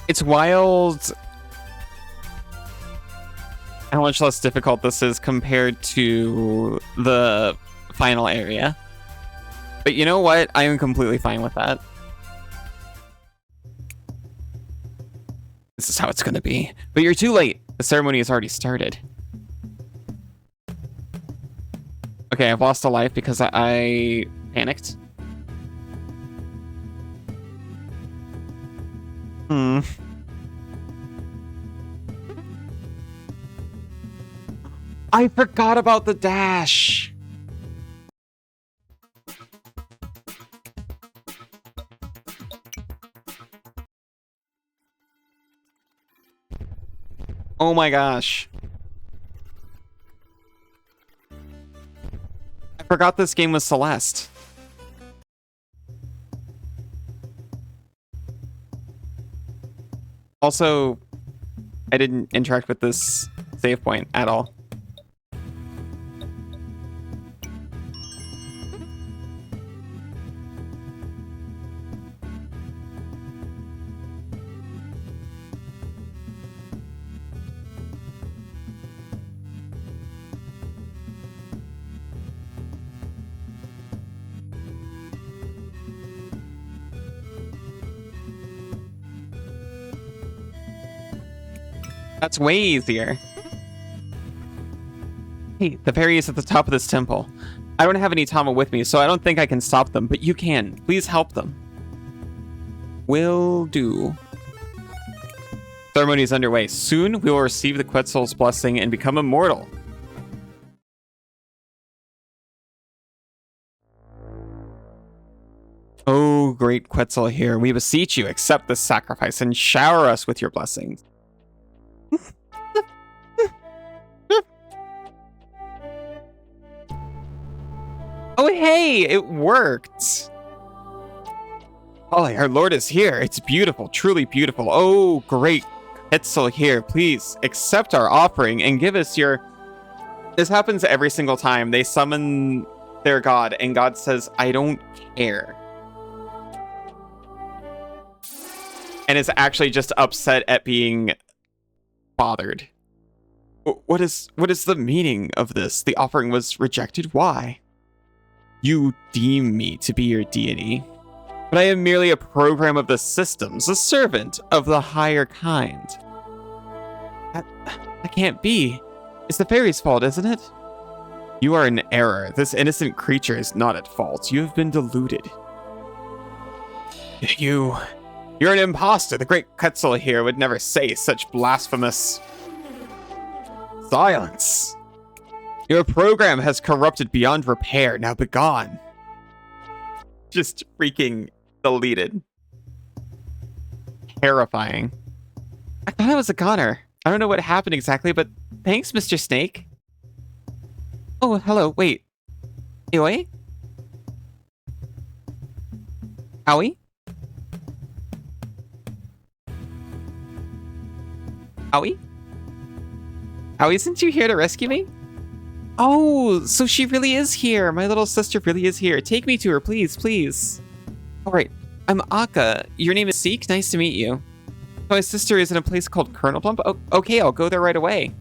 It's wild how much less difficult this is compared to the final area. But you know what? I am completely fine with that. This is how it's going to be. But you're too late. The ceremony has already started. Okay, I've lost a life because I panicked. I forgot about the dash. Oh my gosh. I forgot this game was Celeste. Also, I didn't interact with this save point at all. That's way easier. Hey, the fairy is at the top of this temple. I don't have any Tama with me, so I don't think I can stop them, but you can. Please help them. Will do. Ceremony is underway. Soon we will receive the Quetzal's blessing and become immortal. Oh, great Quetzal here, we beseech you, accept this sacrifice and shower us with your blessings. Oh, hey, it worked. Oh, our Lord is here. It's beautiful, truly beautiful. Oh, great Quetzal here. Please accept our offering and give us your... This happens every single time. They summon their god, and God says, I don't care. And is actually just upset at being bothered. What is the meaning of this? The offering was rejected. Why? You deem me to be your deity, but I am merely a program of the systems, a servant of the higher kind. That can't be. It's the fairy's fault, isn't it? You are in error. This innocent creature is not at fault. You have been deluded. You're an imposter. The great Quetzal here would never say such blasphemous Silence! Your program has corrupted beyond repair. Now begone. Just freaking deleted. Terrifying. I thought I was a goner. I don't know what happened exactly, but thanks, Mr. Snake. Oh, hello. Wait. Oi? Owie? Owie? Owie, isn't you here to rescue me? Oh, so she really is here. My little sister really is here. Take me to her, please, please. All right. I'm Akka. Your name is Seek. Nice to meet you. My sister is in a place called Colonel Plump. Oh, okay, I'll go there right away.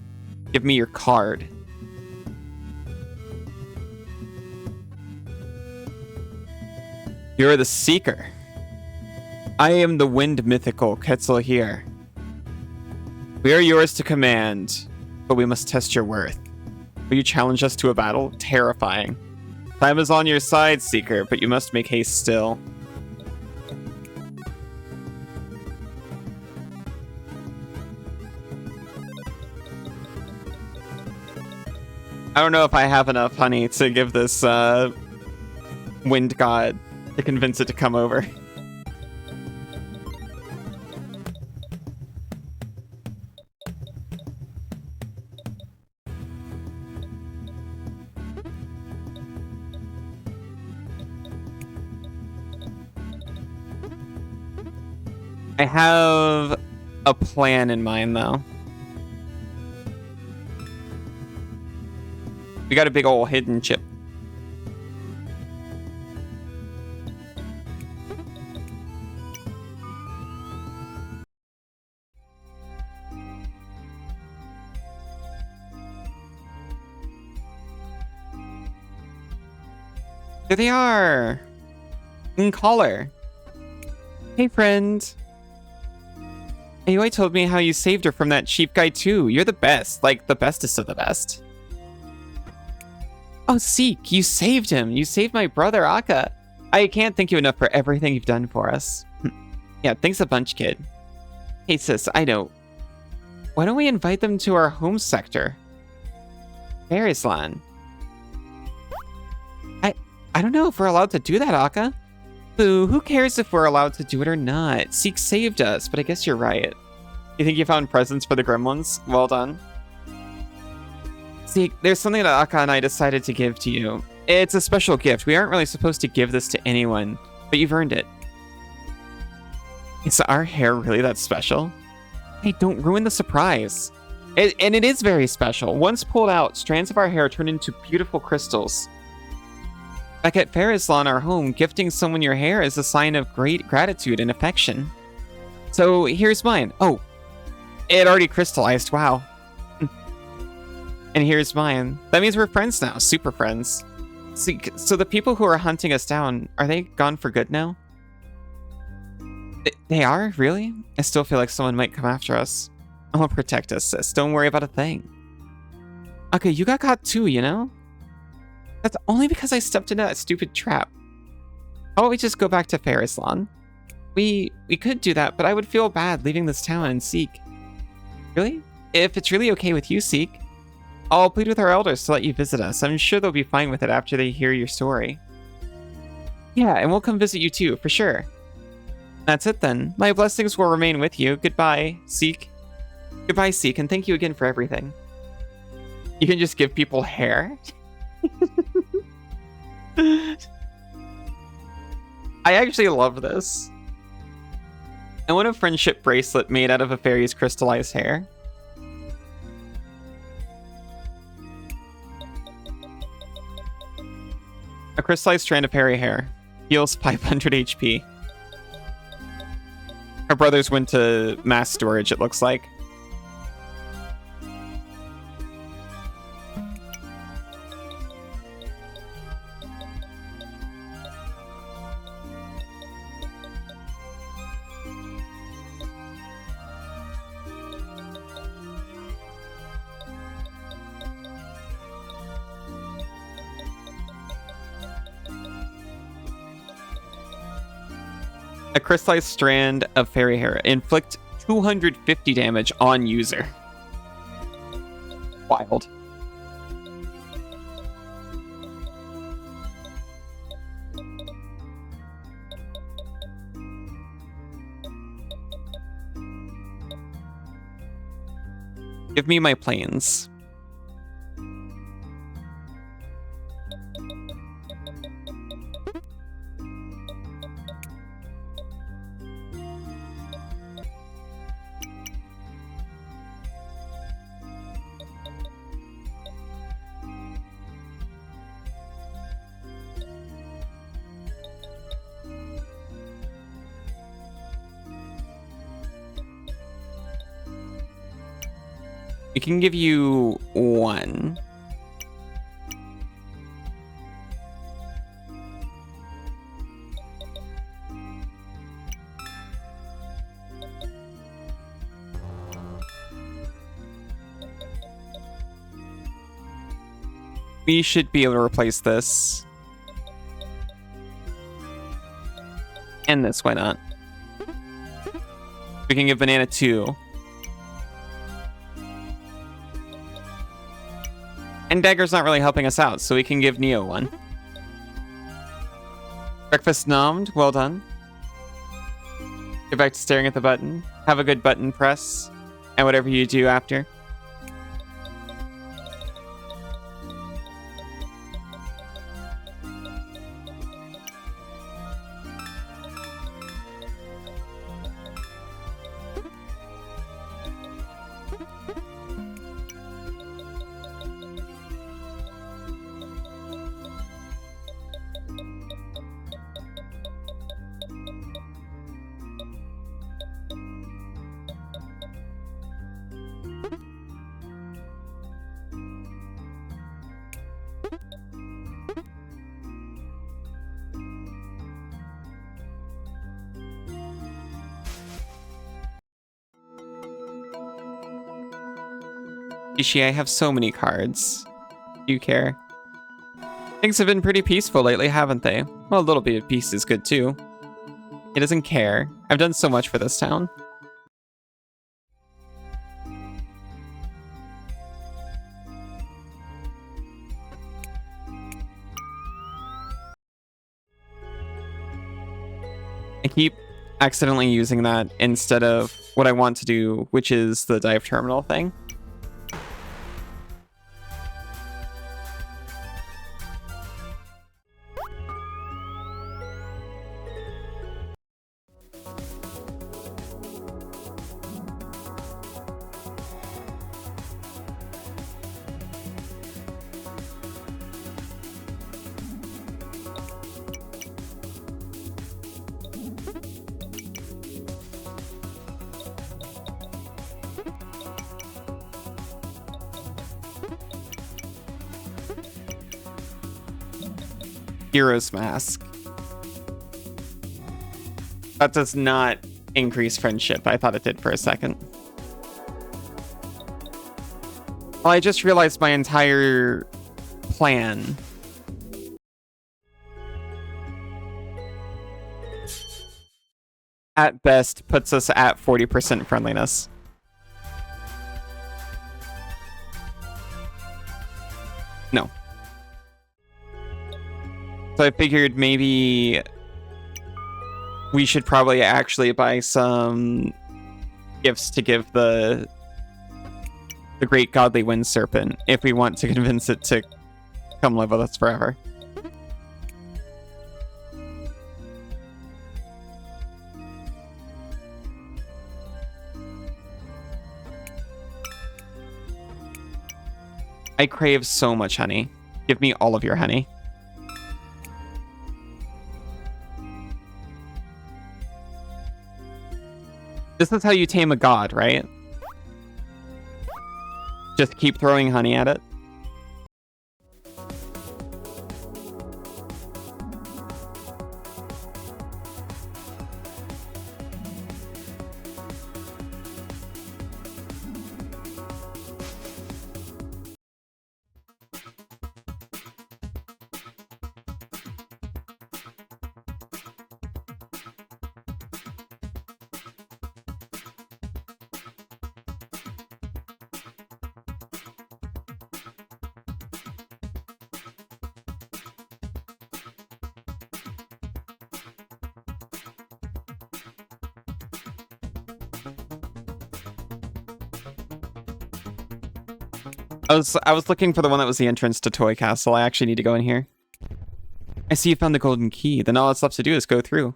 Give me your card. You're the Seeker. I am the Wind Mythical Quetzal here. We are yours to command, but we must test your worth. Will you challenge us to a battle? Terrifying. Time is on your side, Seeker, but you must make haste still. I don't know if I have enough honey to give this wind god to convince it to come over. I have a plan in mind, though. We got a big old hidden chip. There they are! In collar. Hey, friend. Aoi told me how you saved her from that cheap guy, too. You're the best. Like, the bestest of the best. Oh, Seek, you saved him. You saved my brother, Akka. I can't thank you enough for everything you've done for us. Yeah, thanks a bunch, kid. Hey, sis, I know. Why don't we invite them to our home sector? Farislan. I don't know if we're allowed to do that, Akka. Boo, who cares if we're allowed to do it or not? Seek saved us, but I guess you're right. You think you found presents for the gremlins? Well done. Seek, there's something that Akka and I decided to give to you. It's a special gift. We aren't really supposed to give this to anyone, but you've earned it. Is our hair really that special? Hey, don't ruin the surprise. And it is very special. Once pulled out, strands of our hair turn into beautiful crystals. Back at Farislan, our home, gifting someone your hair is a sign of great gratitude and affection. So here's mine. Oh, it already crystallized. Wow. And here's mine. That means we're friends now. Super friends. So the people who are hunting us down, are they gone for good now? They are? Really? I still feel like someone might come after us. I'll protect us, sis. Don't worry about a thing. Okay, you got caught too, you know? That's only because I stepped into that stupid trap. How about we just go back to Farislan? We could do that, but I would feel bad leaving this town and Seek. Really? If it's really okay with you, Seek, I'll plead with our elders to let you visit us. I'm sure they'll be fine with it after they hear your story. Yeah, and we'll come visit you too, for sure. That's it then. My blessings will remain with you. Goodbye, Seek. Goodbye, Seek, and thank you again for everything. You can just give people hair? I actually love this. I want a friendship bracelet made out of a fairy's crystallized hair. A crystallized strand of fairy hair. Heals 500 HP. Our brothers went to mass storage, it looks like. A crystallized strand of fairy hair. Inflict 250 damage on user. Wild. Give me my planes. We can give you 1. We should be able to replace this. And this, why not? We can give banana 2. And dagger's not really helping us out, so we can give Neo 1. Breakfast nommed, well done. Get back to staring at the button. Have a good button press. And whatever you do after. Ishi, I have so many cards. Do you care? Things have been pretty peaceful lately, haven't they? Well, a little bit of peace is good too. He doesn't care. I've done so much for this town. I keep accidentally using that instead of what I want to do, which is the dive terminal thing. Hero's Mask. That does not increase friendship. I thought it did for a second. Well, I just realized my entire plan. At best, puts us at 40% friendliness. No. So I figured maybe we should probably actually buy some gifts to give the great godly wind serpent if we want to convince it to come live with us forever. I crave so much honey. Give me all of your honey. This is how you tame a god, right? Just keep throwing honey at it. I was looking for the one that was the entrance to Toy Castle. I actually need to go in here. I see you found the golden key. Then all that's left to do is go through.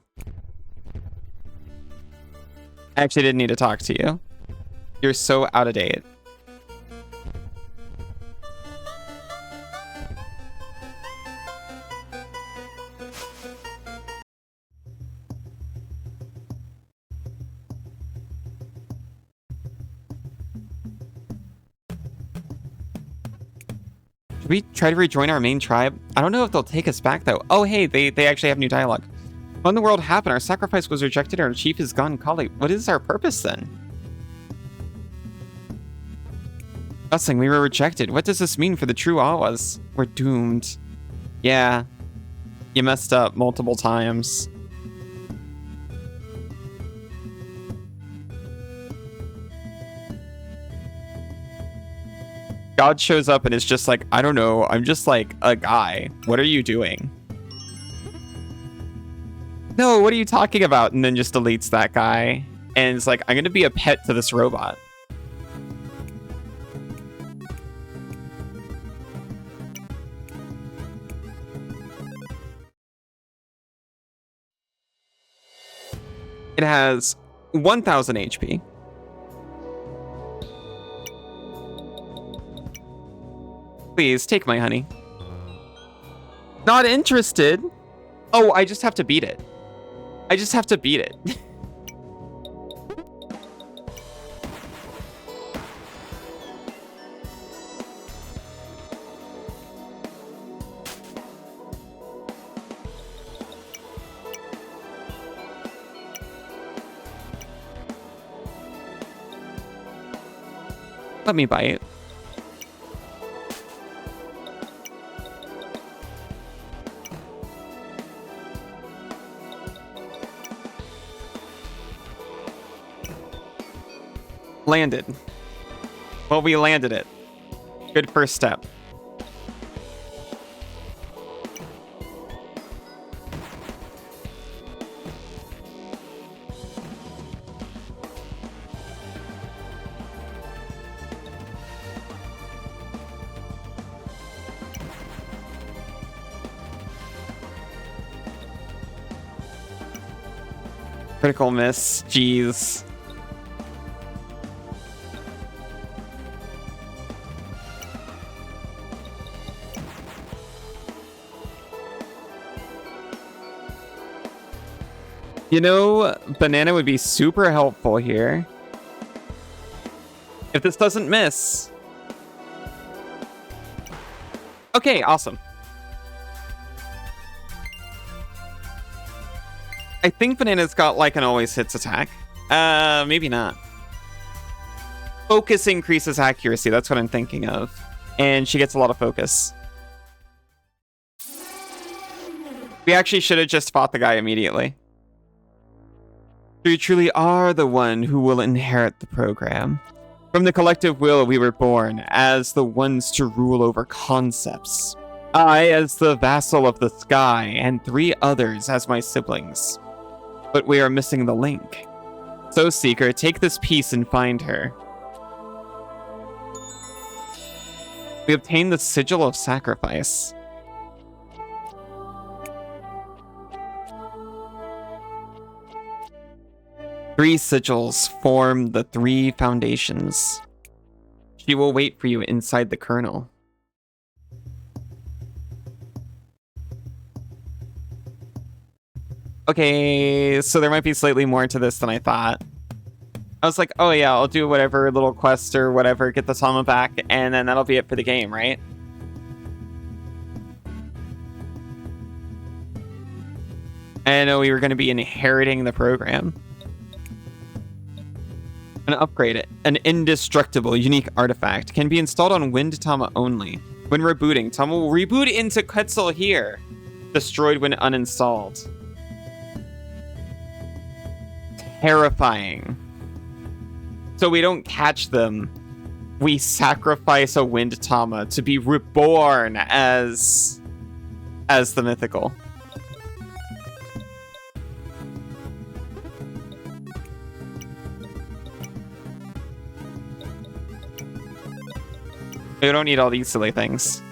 I actually didn't need to talk to you. You're so out of date. Should we try to rejoin our main tribe? I don't know if they'll take us back, though. Oh, hey, they actually have new dialogue. When the world happened, our sacrifice was rejected, our chief is gone. Kali, what is our purpose, then? Nothing, we were rejected. What does this mean for the true Awas? We're doomed. Yeah. You messed up multiple times. God shows up and is just like, I don't know, I'm just like a guy. What are you doing? No, what are you talking about? And then just deletes that guy. And it's like, I'm going to be a pet to this robot. It has 1,000 HP. Please, take my honey. Not interested? Oh, I just have to beat it. I just have to beat it. Let me bite. Landed. Well, we landed it. Good first step. Critical miss. Jeez. You know, banana would be super helpful here. If this doesn't miss. Okay, awesome. I think banana's got like an always hits attack. Maybe not. Focus increases accuracy. That's what I'm thinking of. And she gets a lot of focus. We actually should have just fought the guy immediately. You truly are the one who will inherit the program. From the collective will we were born, as the ones to rule over concepts. I as the vassal of the sky, and 3 others as my siblings. But we are missing the link. So, Seeker, take this piece and find her. We obtain the Sigil of Sacrifice. Three sigils form the 3 foundations. She will wait for you inside the kernel. Okay, so there might be slightly more to this than I thought. I was like, oh yeah, I'll do whatever little quest or whatever, get the Tama back, and then that'll be it for the game, right? I know we were going to be inheriting the program. An upgrade, an indestructible, unique artifact, can be installed on Wind Tama only. When rebooting, Tama will reboot into Quetzal here. Destroyed when uninstalled. Terrifying. So we don't catch them. We sacrifice a Wind Tama to be reborn as the mythical. We don't need all these silly things.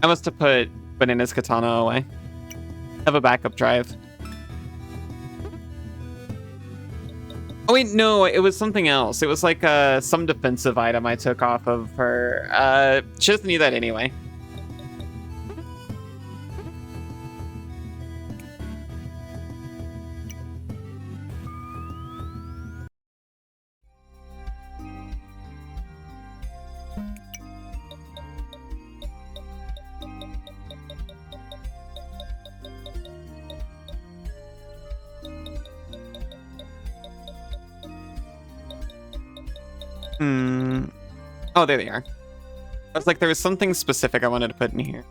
I must have put Banana's katana away. Have a backup drive. Oh wait, no, it was something else. It was like some defensive item I took off of her. She doesn't need that anyway. Oh, there they are. I was like, there was something specific I wanted to put in here.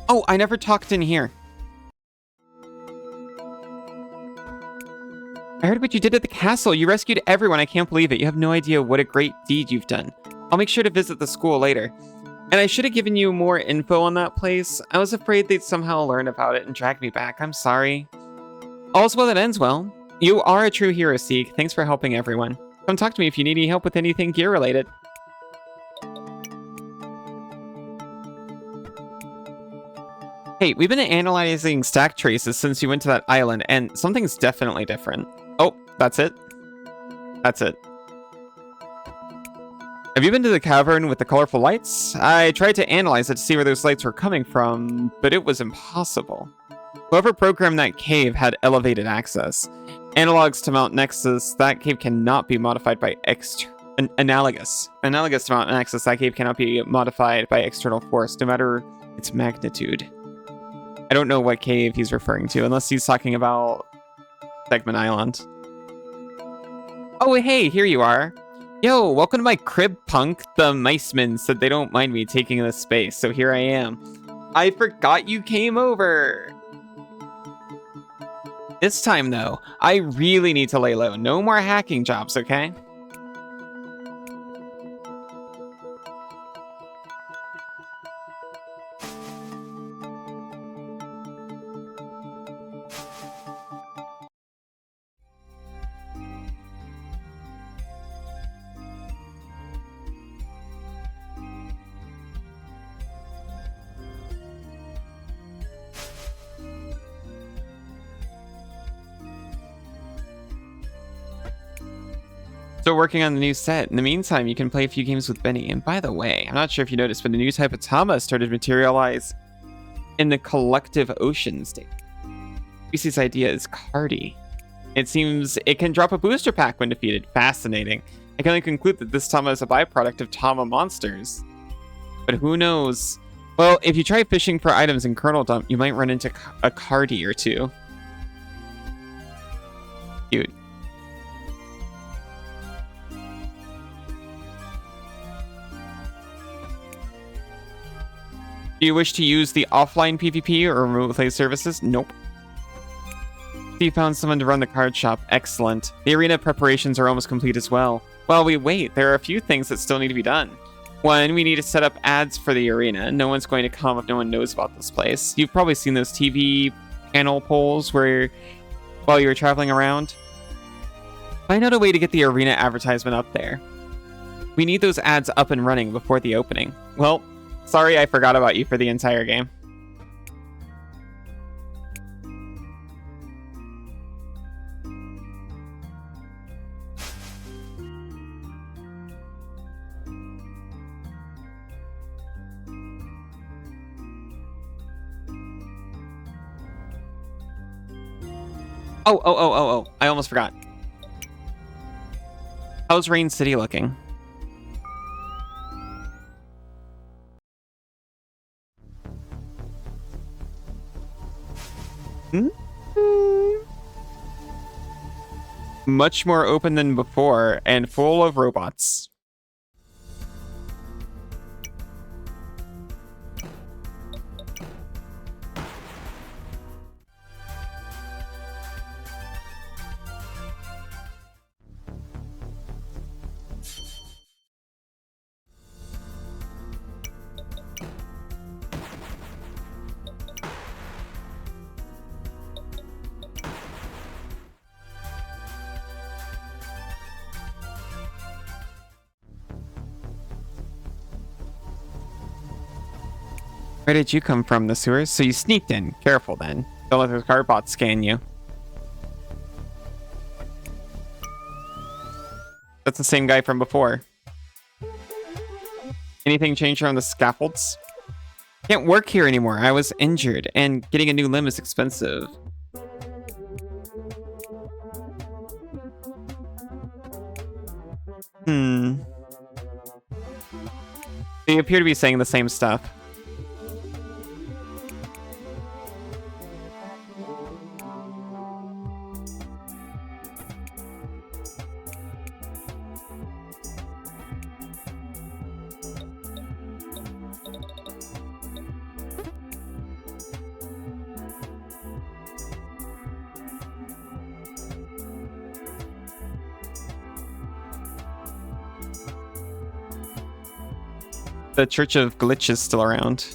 Oh, I never talked in here. I heard what you did at the castle. You rescued everyone. I can't believe it. You have no idea what a great deed you've done. I'll make sure to visit the school later. And I should have given you more info on that place. I was afraid they'd somehow learn about it and drag me back. I'm sorry. All's well that ends well. You are a true hero, Seek. Thanks for helping everyone. Come talk to me if you need any help with anything gear-related. Hey, we've been analyzing stack traces since you went to that island, and something's definitely different. Oh, that's it? That's it. Have you been to the cavern with the colorful lights? I tried to analyze it to see where those lights were coming from, but it was impossible. Whoever programmed that cave had elevated access. Analogs to Mount Nexus, that cave cannot be modified by analogous to Mount Nexus, that cave cannot be modified by external force, no matter its magnitude. I don't know what cave he's referring to, unless he's talking about Segment Island. Oh, hey, here you are. Yo, welcome to my crib, punk. The Micemen said they don't mind me taking this space, so here I am. I forgot you came over. This time, though, I really need to lay low. No more hacking jobs, okay? Still working on the new set. In the meantime, you can play a few games with Benny. And by the way, I'm not sure if you noticed, but a new type of Tama started to materialize in the collective ocean state. BC's idea is Cardi. It seems it can drop a booster pack when defeated. Fascinating. I can only conclude that this Tama is a byproduct of Tama monsters. But who knows? Well, if you try fishing for items in Kernel Dump, you might run into a Cardi or two. Cute. Do you wish to use the offline PvP or remote play services? Nope. So you found someone to run the card shop. Excellent. The arena preparations are almost complete as well. While we wait, there are a few things that still need to be done. One, we need to set up ads for the arena. No one's going to come if no one knows about this place. You've probably seen those TV panel polls while you were traveling around. Find out a way to get the arena advertisement up there. We need those ads up and running before the opening. Well, sorry I forgot about you for the entire game. Oh, I almost forgot. How's Rain City looking? Much more open than before and full of robots. Where did you come from? The sewers? So you sneaked in. Careful then. Don't let the card bot scan you. That's the same guy from before. Anything change on the scaffolds? Can't work here anymore. I was injured, and getting a new limb is expensive. They appear to be saying the same stuff. The Church of Glitch is still around.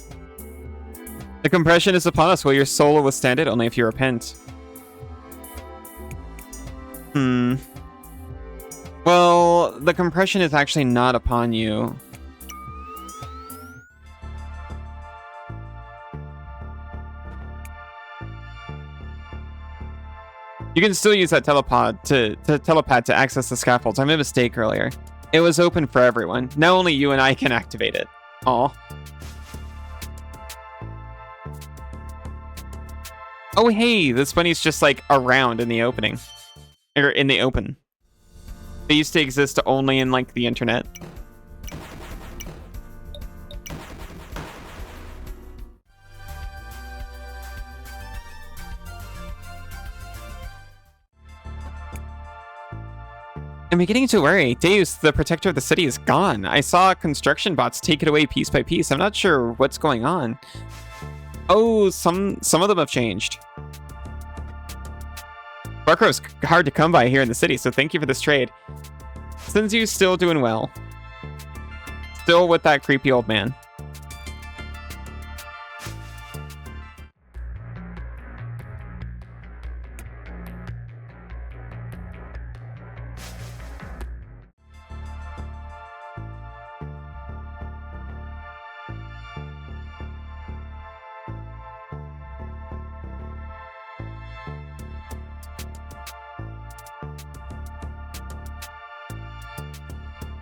The compression is upon us. Will your soul will withstand it? Only if you repent. Well, the compression is actually not upon you. You can still use that telepad to access the scaffolds. I made a mistake earlier. It was open for everyone. Now only you and I can activate it. Aw. Oh, hey, this bunny's just like around in the opening. Or in the open. They used to exist only in like the internet. I'm beginning to worry. Deus, the protector of the city, is gone. I saw construction bots take it away piece by piece. I'm not sure what's going on. Oh, some of them have changed. Barcro's hard to come by here in the city, so thank you for this trade. Sinzu's still doing well. Still with that creepy old man.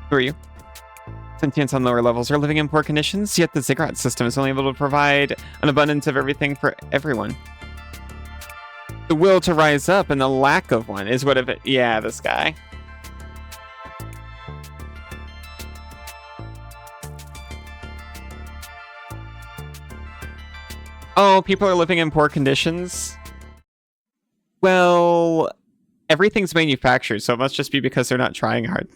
Who are you? Sentients on lower levels are living in poor conditions, yet the ziggurat system is only able to provide an abundance of everything for everyone. The will to rise up and the lack of one is what if it... Yeah, this guy. Oh, people are living in poor conditions? Well, everything's manufactured, so it must just be because they're not trying hard.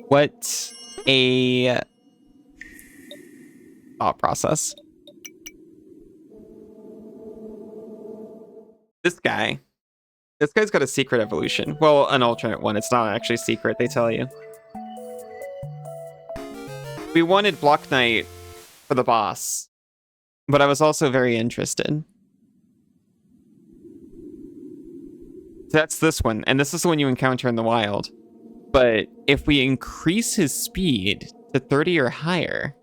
What a thought process. This guy's got a secret evolution. Well, an alternate one. It's not actually secret, they tell you. We wanted Block Knight for the boss, but I was also very interested. That's this one, and this is the one you encounter in the wild. But if we increase his speed to 30 or higher...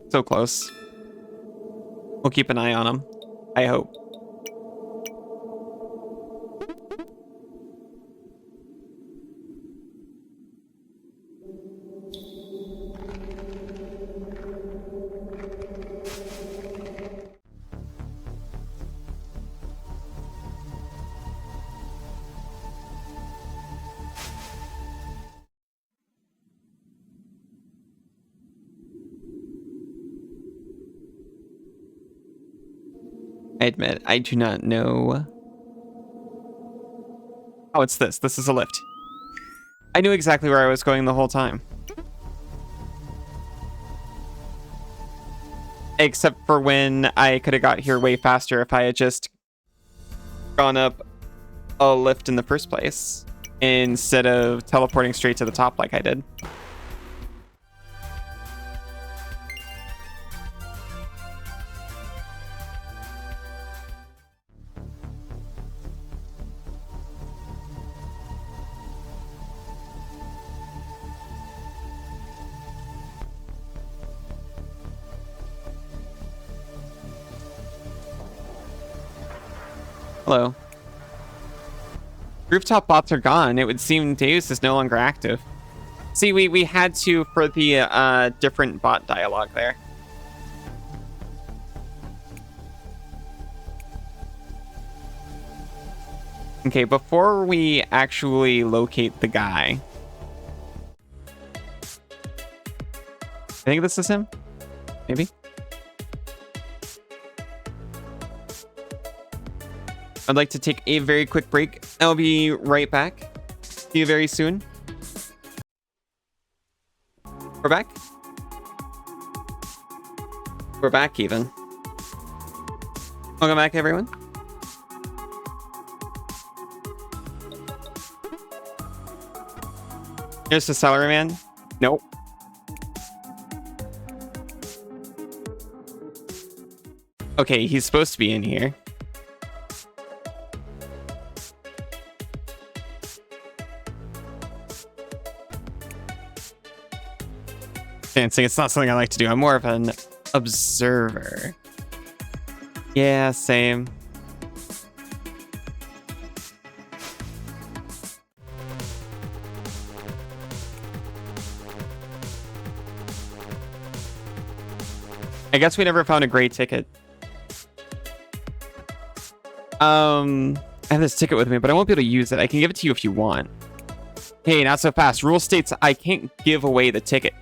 So close. We'll keep an eye on him. I hope. I admit, I do not know. Oh, it's this. This is a lift. I knew exactly where I was going the whole time. Except for when I could have got here way faster if I had just gone up a lift in the first place, instead of teleporting straight to the top like I did. Hello. Rooftop bots are gone. It would seem Deus is no longer active. See, we had to for the different bot dialogue there. Okay, before we actually locate the guy, I think this is him. Maybe. I'd like to take a very quick break. I'll be right back. See you very soon. We're back. We're back even. Welcome back, everyone. Here's the salary man. Nope. Okay, he's supposed to be in here. Dancing, it's not something I like to do. I'm more of an observer. Yeah, same. I guess we never found a gray ticket. I have this ticket with me, but I won't be able to use it. I can give it to you if you want. Hey, not so fast. Rule states I can't give away the ticket.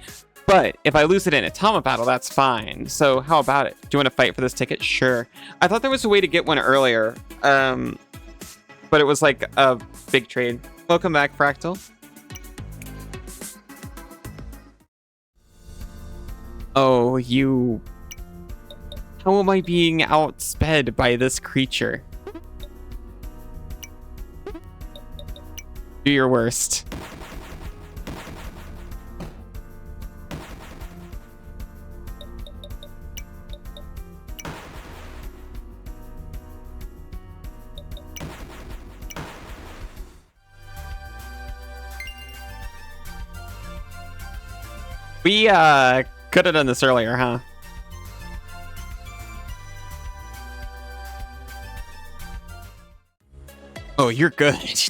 But if I lose it in a Tama battle, that's fine. So how about it? Do you want to fight for this ticket? Sure. I thought there was a way to get one earlier. But it was like a big trade. Welcome back, Fractal. Oh, you... How am I being outsped by this creature? Do your worst. We could have done this earlier, huh? Oh, you're good.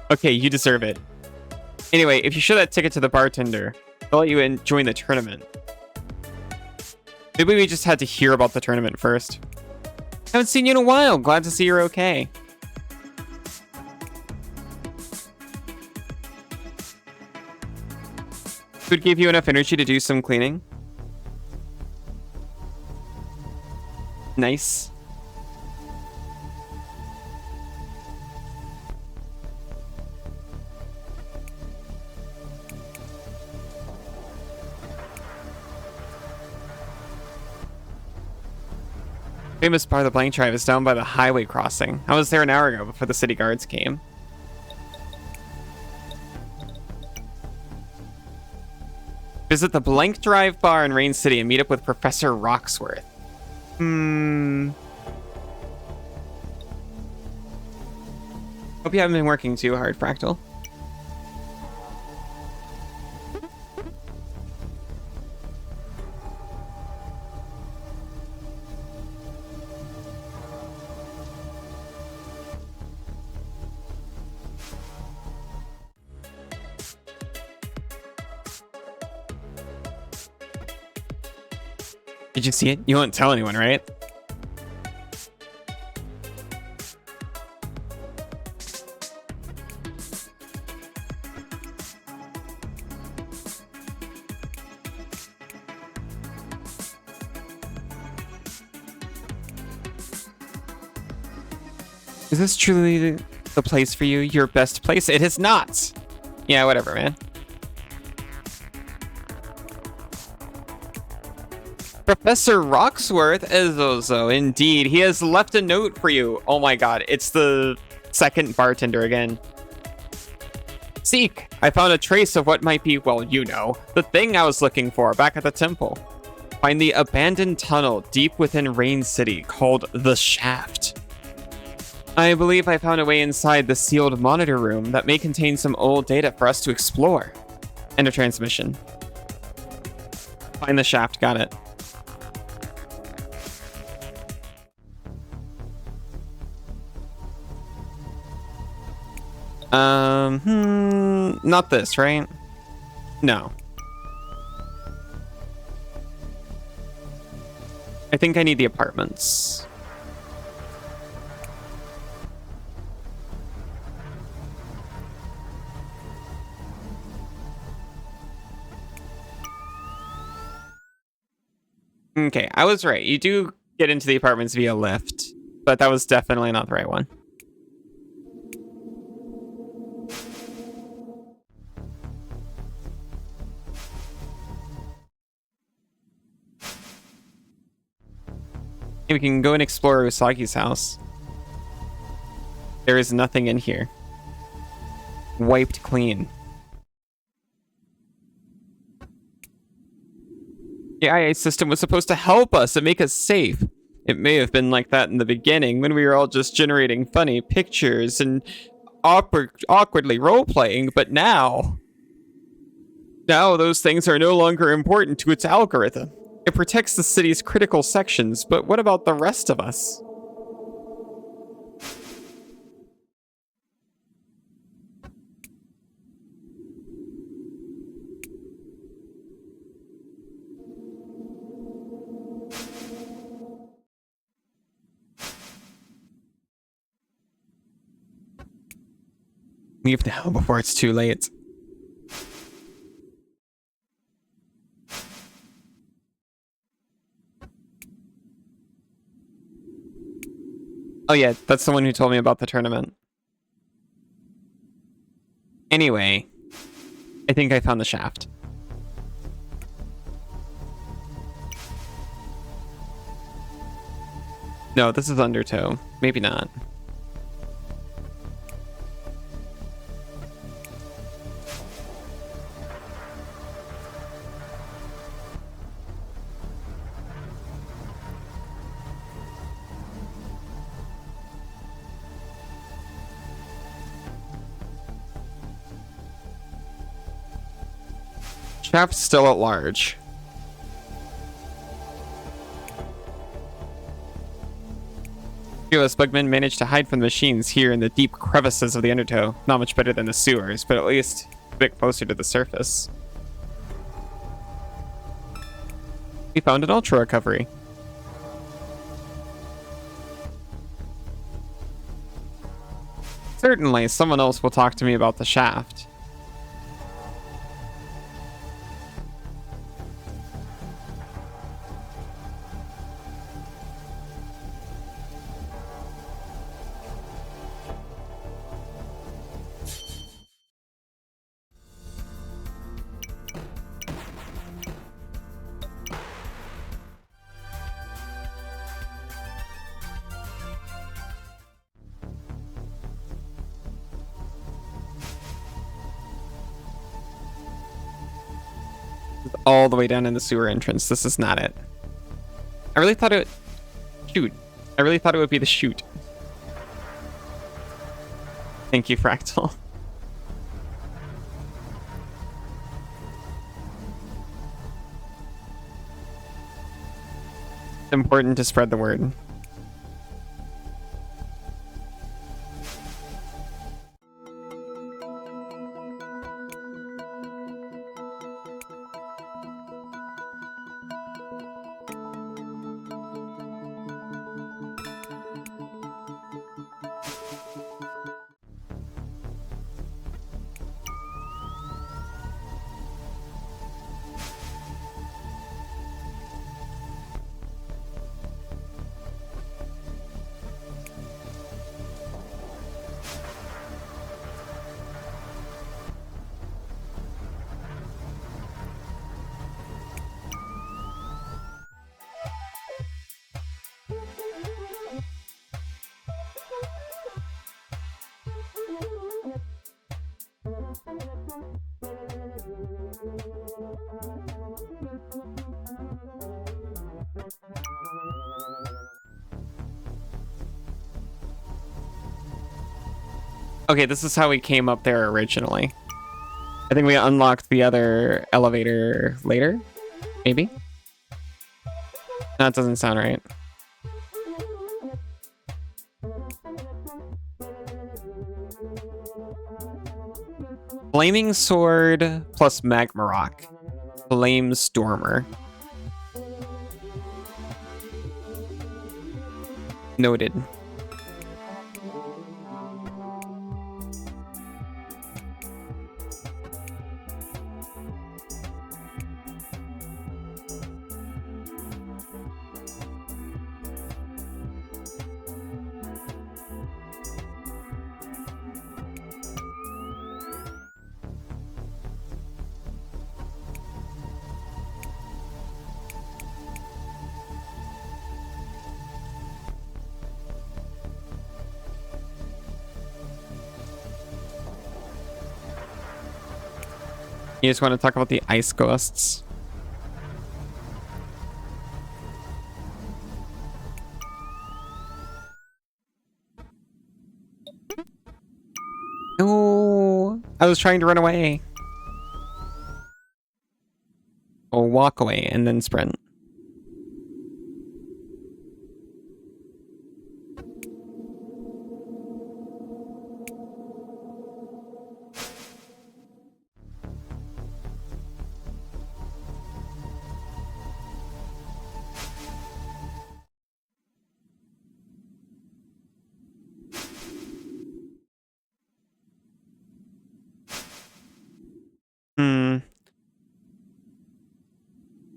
Okay, you deserve it. Anyway, if you show that ticket to the bartender, they'll let you join the tournament. Maybe we just had to hear about the tournament first. Haven't seen you in a while. Glad to see you're okay. Food gave you enough energy to do some cleaning. Nice. Famous part of the Blank Tribe is down by the highway crossing. I was there an hour ago before the city guards came. Visit the Blank Drive bar in Rain City and meet up with Professor Roxworth. Hope you haven't been working too hard, Fractal. Did you see it? You won't tell anyone, right? Is this truly the place for you? Your best place? It is not! Yeah, whatever, man. Professor Roxworth is Ozo, indeed. He has left a note for you. Oh my god, it's the second bartender again. Seek! I found a trace of what might be, well, you know, the thing I was looking for back at the temple. Find the abandoned tunnel deep within Rain City called the Shaft. I believe I found a way inside the sealed monitor room that may contain some old data for us to explore. End of transmission. Find the shaft, got it. Not this, right? No. I think I need the apartments. Okay, I was right. You do get into the apartments via lift, but that was definitely not the right one. We can go and explore Usagi's house. There is nothing in here. Wiped clean. The IA system was supposed to help us and make us safe. It may have been like that in the beginning when we were all just generating funny pictures and awkwardly role-playing, but now those things are no longer important to its algorithm. It protects the city's critical sections, but what about the rest of us? Leave now before it's too late. Oh yeah, that's the one who told me about the tournament. Anyway, I think I found the shaft. No, this is Undertow. Maybe not. Shaft's still at large. Fearless Bugmen managed to hide from the machines here in the deep crevices of the Undertow. Not much better than the sewers, but at least a bit closer to the surface. We found an ultra recovery. Certainly, someone else will talk to me about the shaft. All the way down in the sewer entrance. This is not it. I really thought it... Shoot. I really thought it would be the chute. Thank you, Fractal. It's important to spread the word. Okay, this is how we came up there originally. I think we unlocked the other elevator later, maybe? That doesn't sound right. Flaming Sword plus Magma Rock. Flame Stormer. Noted. You just want to talk about the ice ghosts? No, I was trying to run away. Or walk away and then sprint.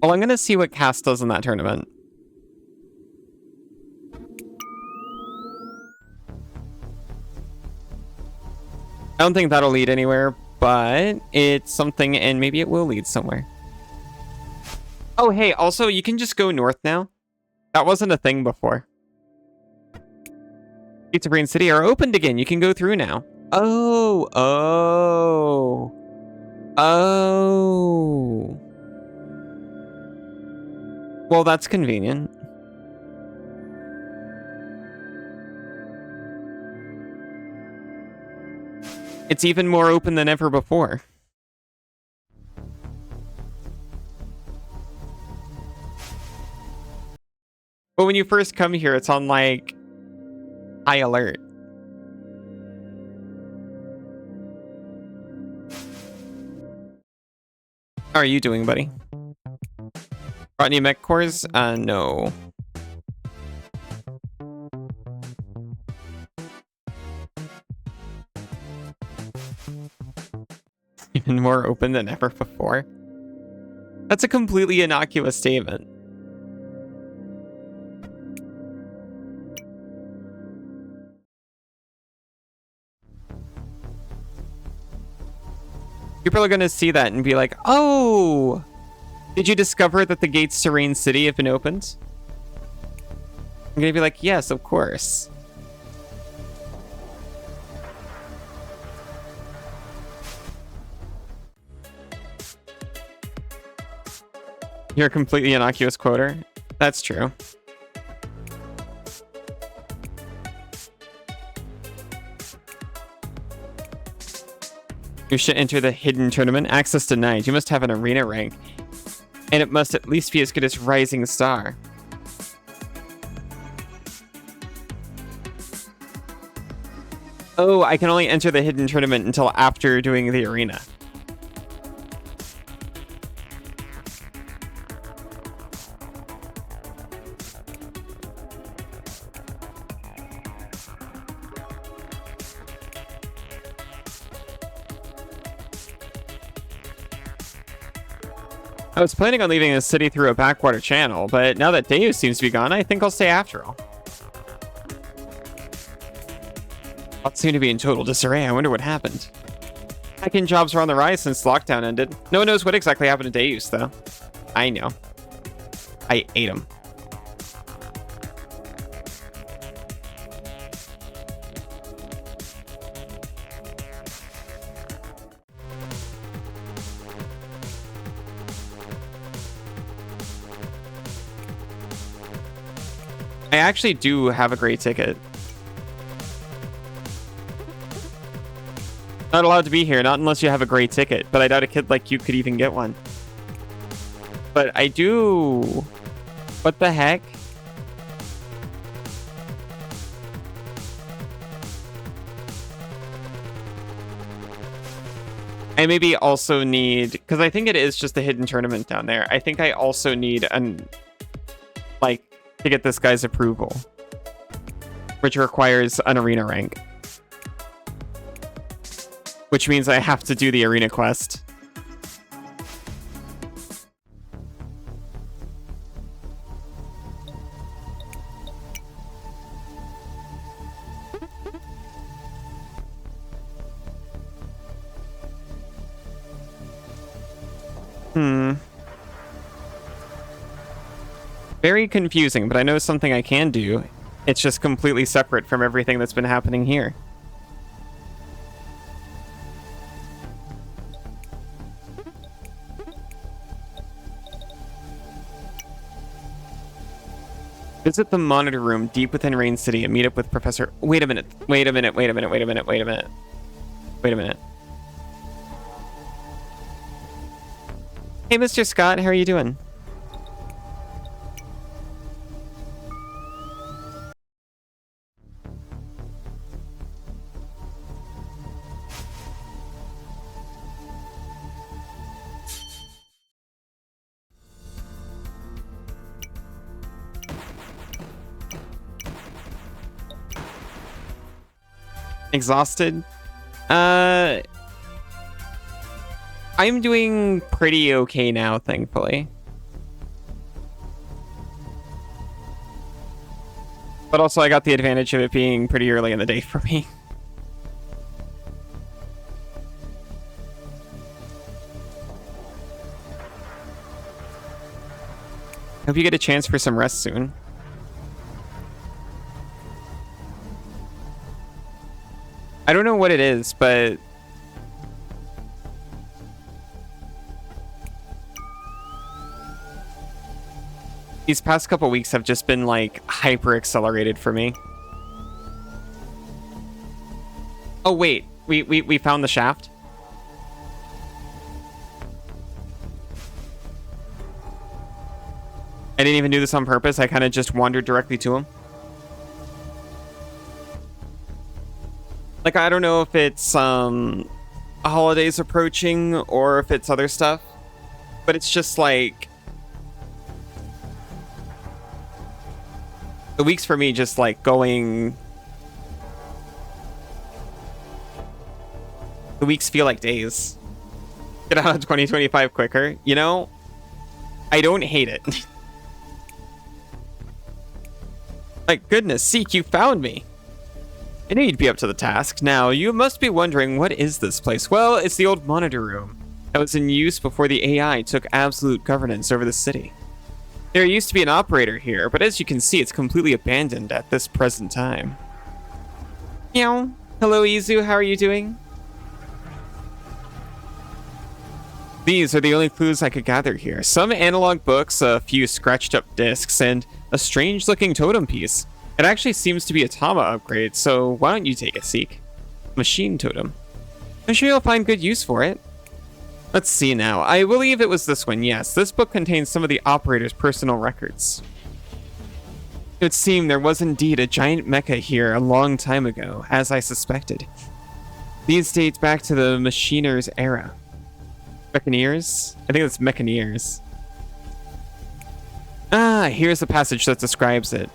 Well, I'm gonna see what Cass does in that tournament. I don't think that'll lead anywhere, but it's something, and maybe it will lead somewhere. Oh, hey, also, you can just go north now. That wasn't a thing before. Gates of Rain City are opened again. You can go through now. Oh. Well, that's convenient. It's even more open than ever before. But when you first come here, it's on, like, high alert. How are you doing, buddy? Brought any mech cores? No. Even more open than ever before? That's a completely innocuous statement. People are gonna see that and be like, oh! Did you discover that the gates to Rain City have been opened? I'm gonna be like, yes, of course. You're a completely innocuous quoter. That's true. You should enter the hidden tournament. Access denied. You must have an arena rank. And it must at least be as good as Rising Star. Oh, I can only enter the hidden tournament until after doing the arena. I was planning on leaving the city through a backwater channel, but now that Deus seems to be gone, I think I'll stay after all. All seem to be in total disarray. I wonder what happened. Hacking jobs were on the rise since lockdown ended. No one knows what exactly happened to Deus, though. I know. I ate him. I actually do have a great ticket. Not allowed to be here, not unless you have a great ticket, but I doubt a kid like you could even get one. But I do... What the heck? I maybe also need, because I think it is just a hidden tournament down there. I think I also need like to get this guy's approval, which requires an arena rank, which means I have to do the arena quest. Very confusing, but I know something I can do. It's just completely separate from everything that's been happening here. Visit the monitor room deep within Rain City and meet up with Professor... Wait a minute. Wait a minute. Wait a minute. Wait a minute. Wait a minute. Wait a minute. Hey, Mr. Scott. How are you doing? Exhausted? I'm doing pretty okay now, thankfully. But also I got the advantage of it being pretty early in the day for me. Hope you get a chance for some rest soon. I don't know what it is, but these past couple weeks have just been like hyper accelerated for me. Oh wait, we found the shaft. I didn't even do this on purpose. I kind of just wandered directly to him. Like, I don't know if it's holidays approaching or if it's other stuff, but it's just like the weeks for me just like going. The weeks feel like days. Get out of 2025 quicker, you know? I don't hate it. Like, goodness, Seek, you found me. I knew you'd be up to the task. Now, you must be wondering, what is this place? Well, it's the old monitor room that was in use before the AI took absolute governance over the city. There used to be an operator here, but as you can see, it's completely abandoned at this present time. Meow. Hello, Izu. How are you doing? These are the only clues I could gather here. Some analog books, a few scratched up discs, and a strange looking totem piece. It actually seems to be a Tama upgrade, so why don't you take a Seek? Machine totem. I'm sure you'll find good use for it. Let's see now. I believe it was this one, yes. This book contains some of the operator's personal records. It would seem there was indeed a giant mecha here a long time ago, as I suspected. These date back to the Machiner's era. Mechaneers? I think it's Mechaneers. Ah, here's the passage that describes it.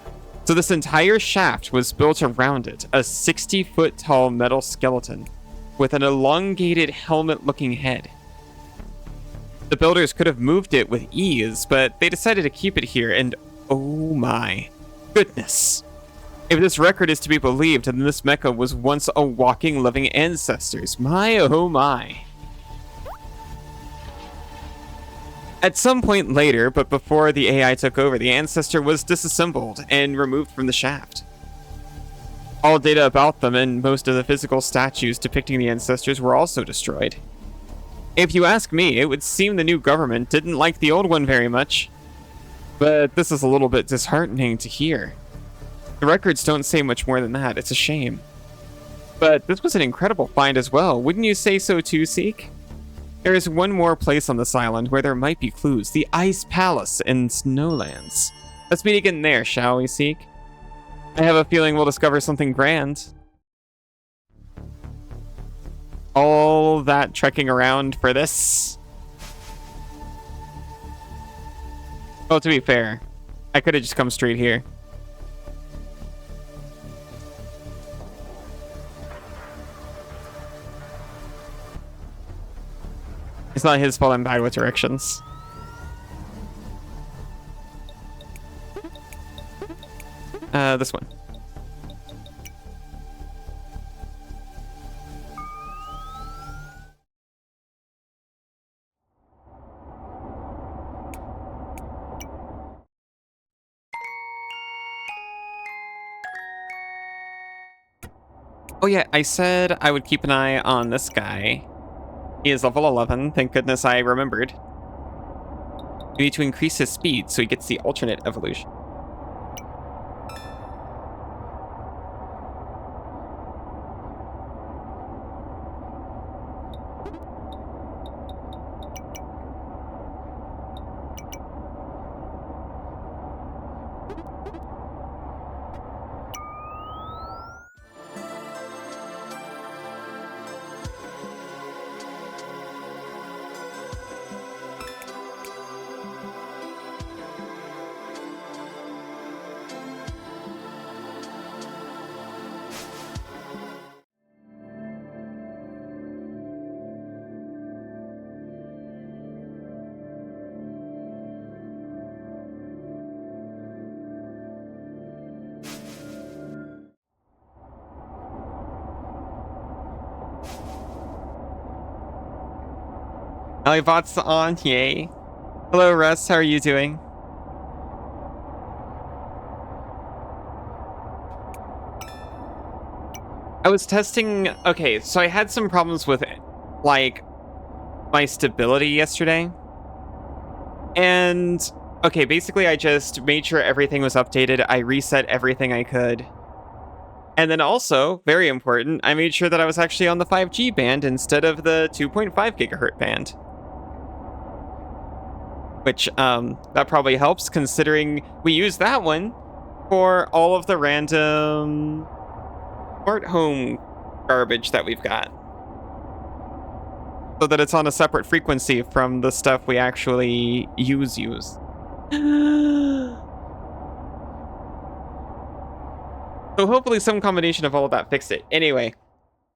So this entire shaft was built around it, a 60-foot tall metal skeleton with an elongated helmet-looking head. The builders could have moved it with ease, but they decided to keep it here, and oh my goodness. If this record is to be believed, then this mecha was once a walking living ancestors. My oh my. At some point later, but before the AI took over, the ancestor was disassembled and removed from the shaft. All data about them and most of the physical statues depicting the ancestors were also destroyed. If you ask me, it would seem the new government didn't like the old one very much. But this is a little bit disheartening to hear. The records don't say much more than that. It's a shame. But this was an incredible find as well. Wouldn't you say so too, Seek? There is one more place on this island where there might be clues. The Ice Palace in Snowlands. Let's meet again there, shall we, Seek? I have a feeling we'll discover something grand. All that trekking around for this. Well, to be fair, I could have just come straight here. It's not his fault I'm bad with directions. This one. Oh yeah, I said I would keep an eye on this guy. He is level 11. Thank goodness I remembered. We need to increase his speed so he gets the alternate evolution. Alibot's on, yay. Hello, Russ, how are you doing? I was testing... Okay, so I had some problems with, like, my stability yesterday. And, okay, basically I just made sure everything was updated. I reset everything I could. And then also, very important, I made sure that I was actually on the 5G band instead of the 2.5 gigahertz band. Which, that probably helps considering we use that one for all of the random smart home garbage that we've got. So that it's on a separate frequency from the stuff we actually use. So hopefully some combination of all of that fixed it. Anyway,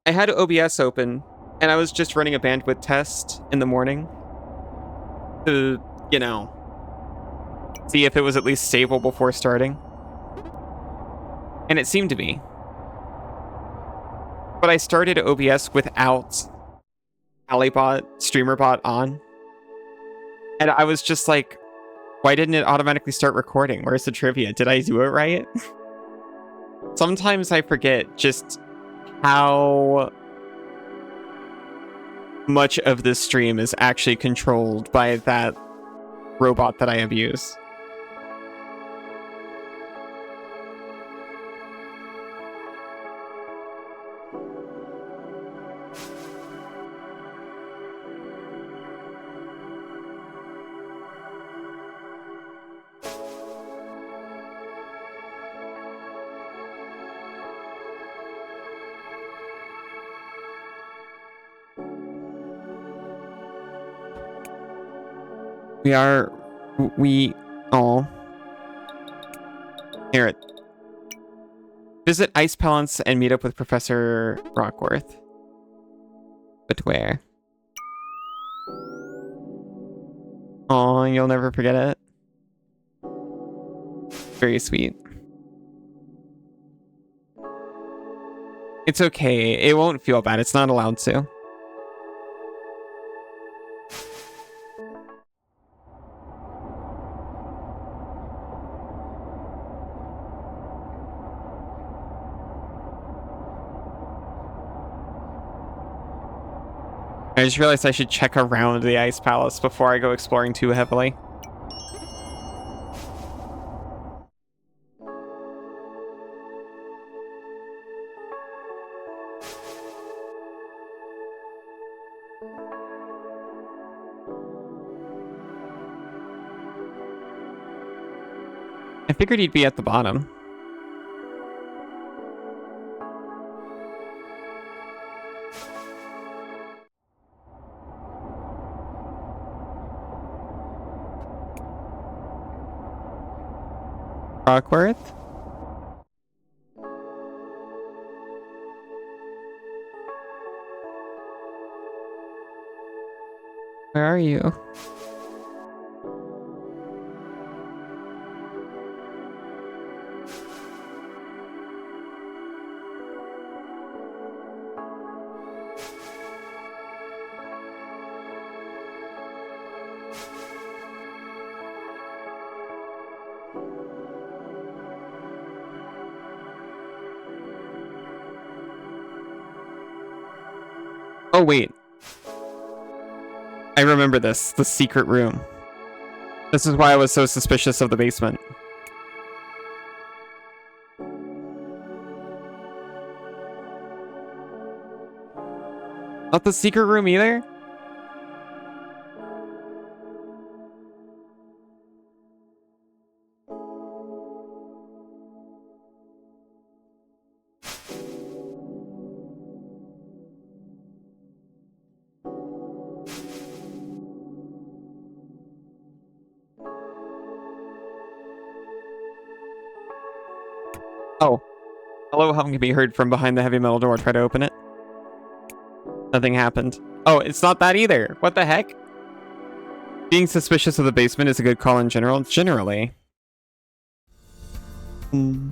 I had OBS open, and I was just running a bandwidth test in the morning to, you know, see if it was at least stable before starting. And it seemed to be. But I started OBS without Alibot, StreamerBot on. And I was just like, why didn't it automatically start recording? Where's the trivia? Did I do it right? Sometimes I forget just how much of this stream is actually controlled by that robot that I abuse. We all hear it. Visit Ice Palace and meet up with Professor Rockworth. But where? Oh, you'll never forget it. Very sweet. It's okay. It won't feel bad. It's not allowed to. I just realized I should check around the Ice Palace before I go exploring too heavily. I figured he'd be at the bottom. Rockworth? Where are you? Oh, wait. I remember this. The secret room. This is why I was so suspicious of the basement. Not the secret room either? Oh. Hello, hum can be heard from behind the heavy metal door. Try to open it. Nothing happened. Oh, it's not that either. What the heck? Being suspicious of the basement is a good call in general. Generally. Hmm.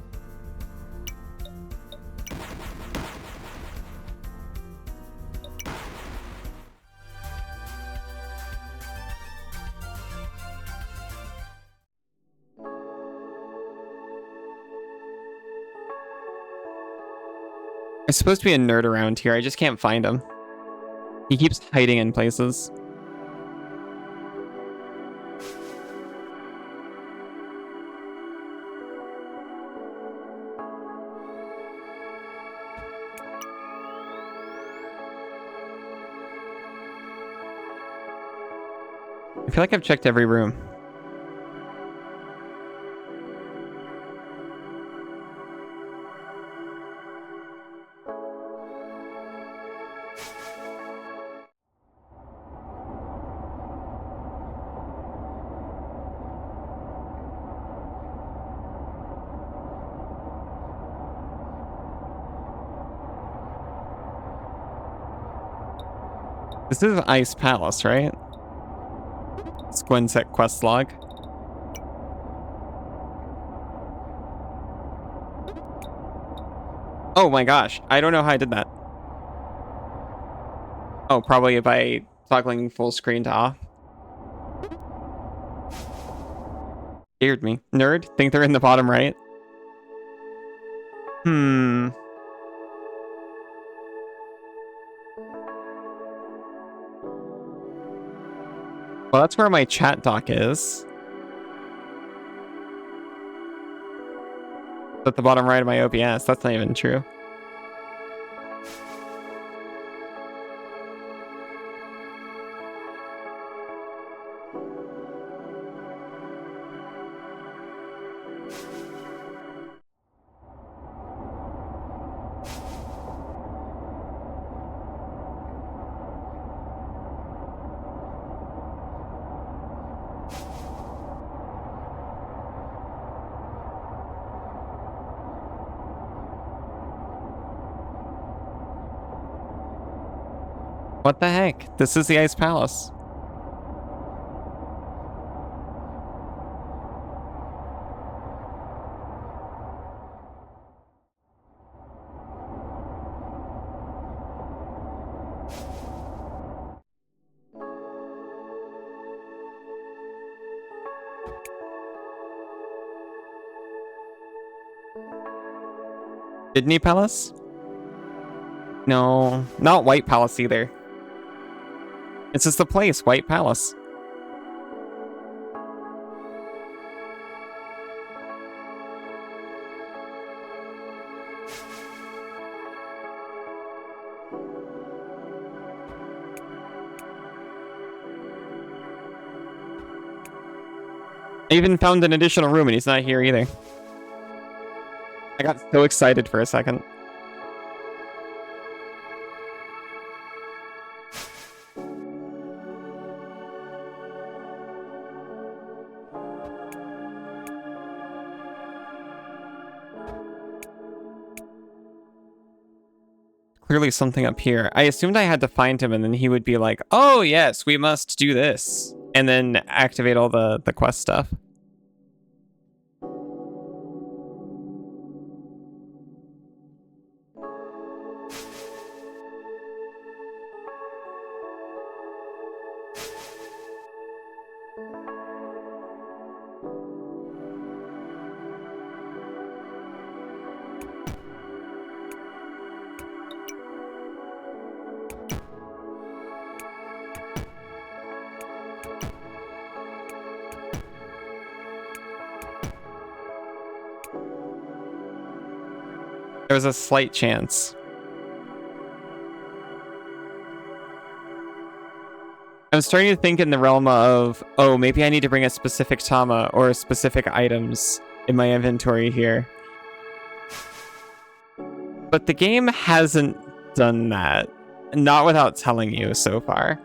There's supposed to be a nerd around here. I just can't find him. He keeps hiding in places. I feel like I've checked every room. This is Ice Palace, right? Squinsec quest log. Oh my gosh, I don't know how I did that. Oh, probably by toggling full screen to off. Scared me. Nerd? Think they're in the bottom right? Hmm. Well, that's where my chat doc is. At the bottom right of my OBS. That's not even true. What the heck? This is the Ice Palace. Sydney Palace? No, not White Palace either. It's just the place, White Palace. I even found an additional room and he's not here either. I got so excited for a second. clearly something up here. I assumed I had to find him and then he would be like, oh yes, we must do this. And then activate all the quest stuff. There was a slight chance. I'm starting to think in the realm of, oh, maybe I need to bring a specific Tama or specific items in my inventory here. But the game hasn't done that. Not without telling you so far.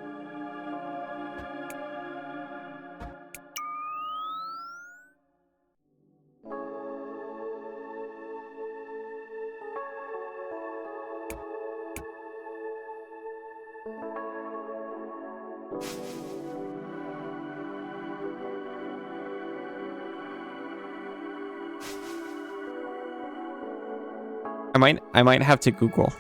I might have to Google.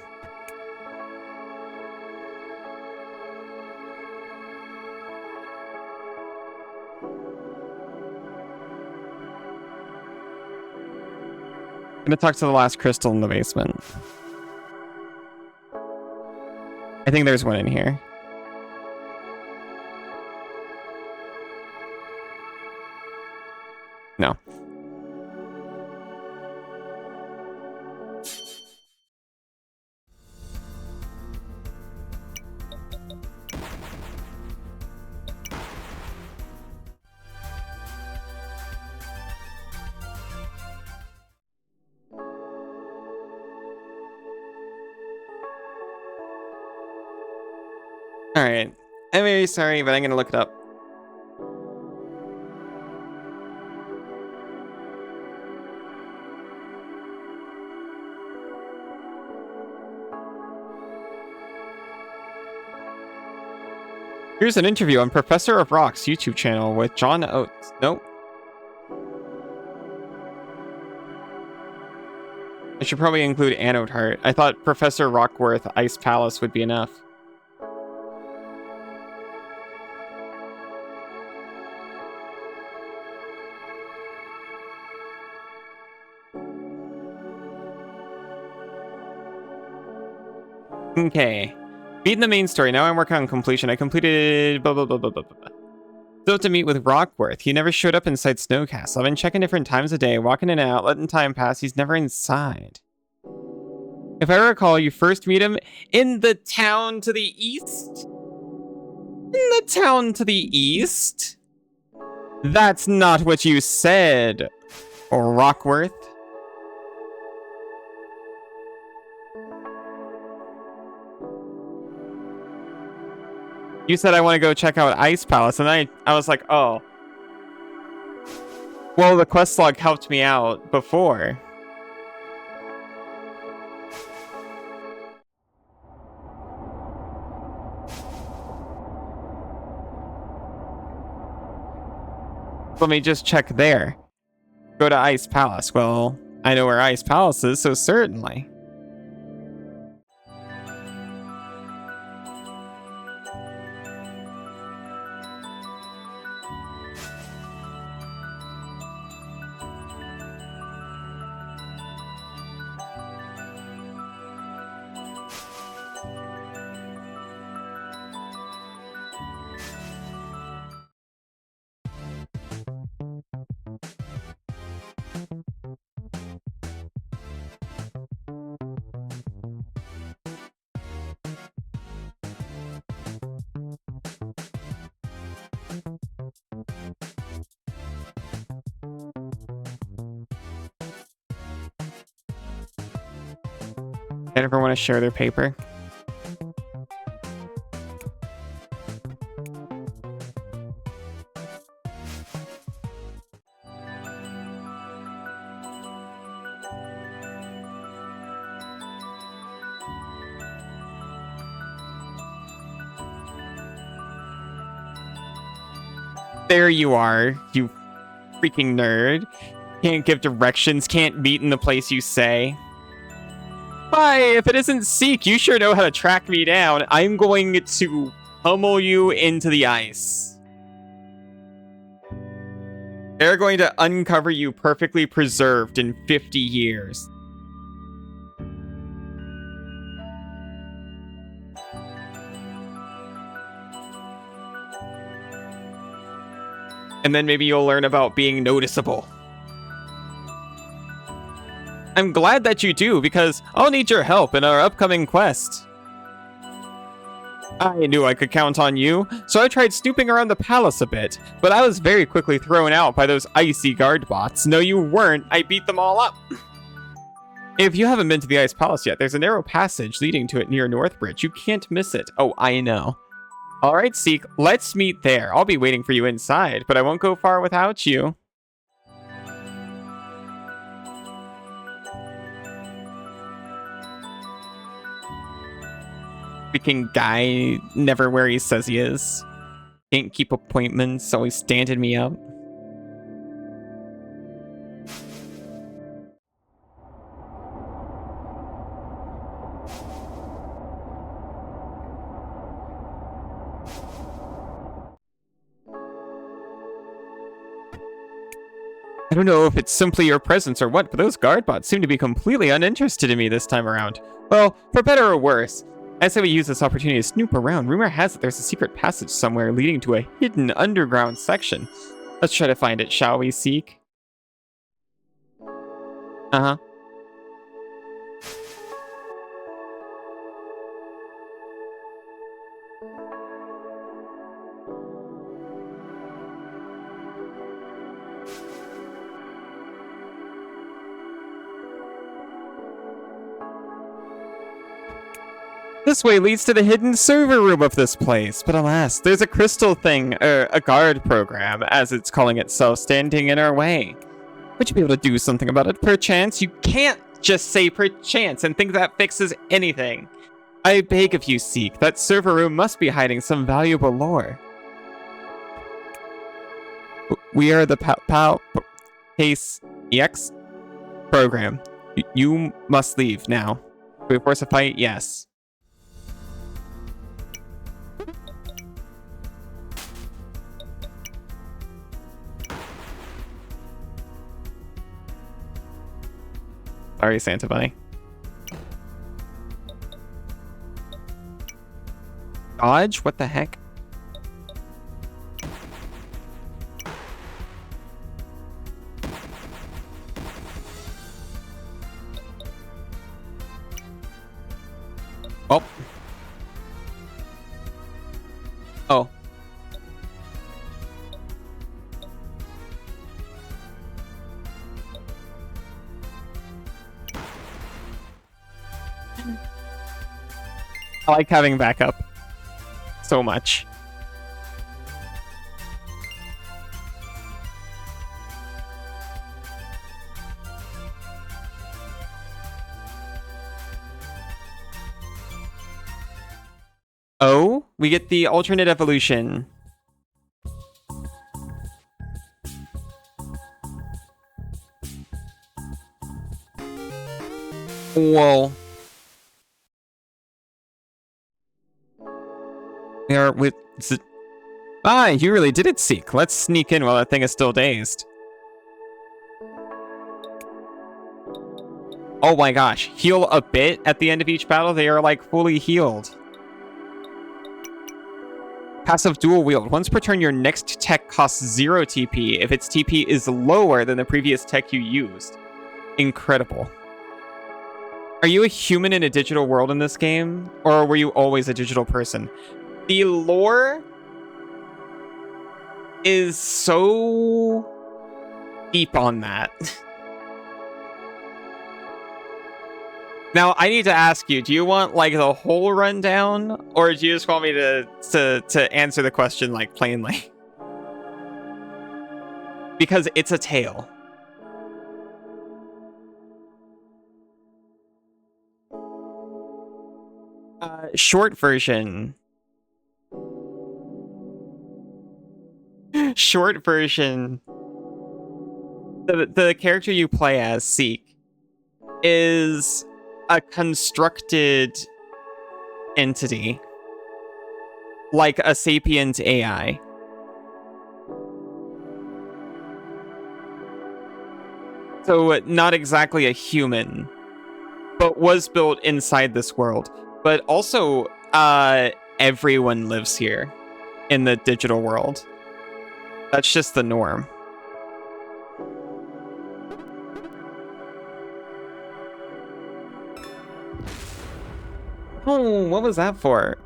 I'm gonna talk to the last crystal in the basement. I think there's one in here. No. Alright. I'm very sorry, but I'm gonna look it up. Here's an interview on Professor of Rock's YouTube channel with John Oates. Nope. I should probably include Anode Heart. I thought Professor Rockworth Ice Palace would be enough. Okay. Beating the main story. Now I'm working on completion. I completed blah blah blah blah blah blah. Still have to meet with Rockworth. He never showed up inside Snowcastle. I've been checking different times a day, walking in and out, letting time pass. He's never inside. If I recall, you first meet him in the town to the east? In the town to the east? That's not what you said, Rockworth. You said I want to go check out Ice Palace, and I was like, oh. Well, the quest log helped me out before. Let me just check there. Go to Ice Palace. Well, I know where Ice Palace is, so certainly. I never want to share their paper. There you are, you freaking nerd. Can't give directions, can't meet in the place you say. Why, if it isn't Seek, you sure know how to track me down. I'm going to pummel you into the ice. They're going to uncover you perfectly preserved in 50 years. And then maybe you'll learn about being noticeable. I'm glad that you do, because I'll need your help in our upcoming quest. I knew I could count on you, so I tried snooping around the palace a bit, but I was very quickly thrown out by those icy guard bots. No, you weren't. I beat them all up. If you haven't been to the Ice Palace yet, there's a narrow passage leading to it near Northbridge. You can't miss it. Oh, I know. All right, Seek, let's meet there. I'll be waiting for you inside, but I won't go far without you. Freaking guy, never where he says he is. Can't keep appointments, always standing me up. I don't know if it's simply your presence or what, but those guard bots seem to be completely uninterested in me this time around. Well, for better or worse. I say we use this opportunity to snoop around. Rumor has it there's a secret passage somewhere leading to a hidden underground section. Let's try to find it, shall we, Seek? Uh-huh. This way leads to the hidden server room of this place, but alas, there's a crystal thing, a guard program, as it's calling itself, standing in our way. Would you be able to do something about it, perchance? You can't just say perchance and think that fixes anything. I beg of you, Seek, that server room must be hiding some valuable lore. We are the Pace EX program. You must leave now. Can we force a fight? Yes. Sorry, Santa Bunny. Dodge? What the heck? Oh. Oh. I like having backup so much. Oh, we get the alternate evolution. Whoa. We are with... Ah, you really did it, Seek. Let's sneak in while that thing is still dazed. Oh my gosh. Heal a bit at the end of each battle. They are like fully healed. Passive dual wield. Once per turn, your next tech costs 0 TP if its TP is lower than the previous tech you used. Incredible. Are you a human in a digital world in this game? Or were you always a digital person? The lore is so deep on that. Now, I need to ask you, do you want, like, the whole rundown? Or do you just want me to answer the question, like, plainly? Because it's a tale. Short version. short version, the character you play as, Seek, is a constructed entity, like a sapient AI. So not exactly a human, but was built inside this world. But also, everyone lives here in the digital world. That's just the norm. Oh, what was that for?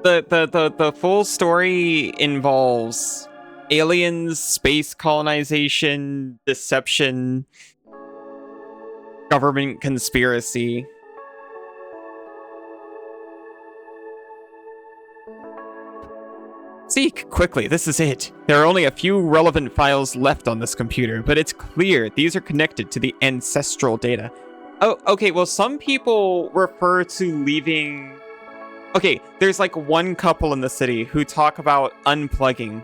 The full story involves aliens, space colonization, deception, government conspiracy. Seek, quickly, this is it. There are only a few relevant files left on this computer, but it's clear these are connected to the ancestral data. Oh, okay, well, some people refer to leaving... Okay, there's like one couple in the city who talk about unplugging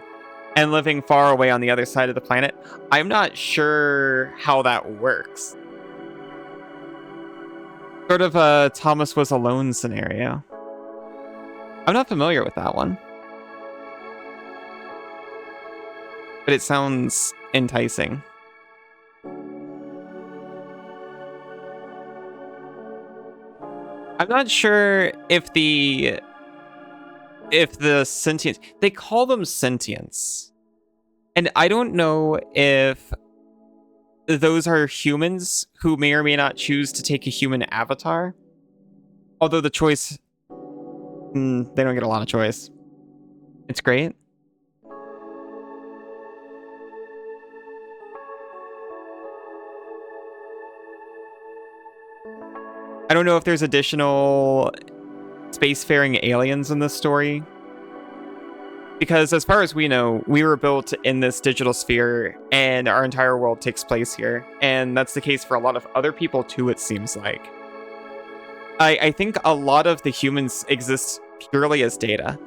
and living far away on the other side of the planet. I'm not sure how that works. Sort of a Thomas Was Alone scenario. I'm not familiar with that one. But it sounds enticing. I'm not sure if the sentience, they call them sentients, and I don't know if those are humans who may or may not choose to take a human avatar. Although the choice, they don't get a lot of choice. It's great. I don't know if there's additional spacefaring aliens in this story. Because as far as we know, we were built in this digital sphere and our entire world takes place here. And that's the case for a lot of other people too, it seems like. I think a lot of the humans exist purely as data.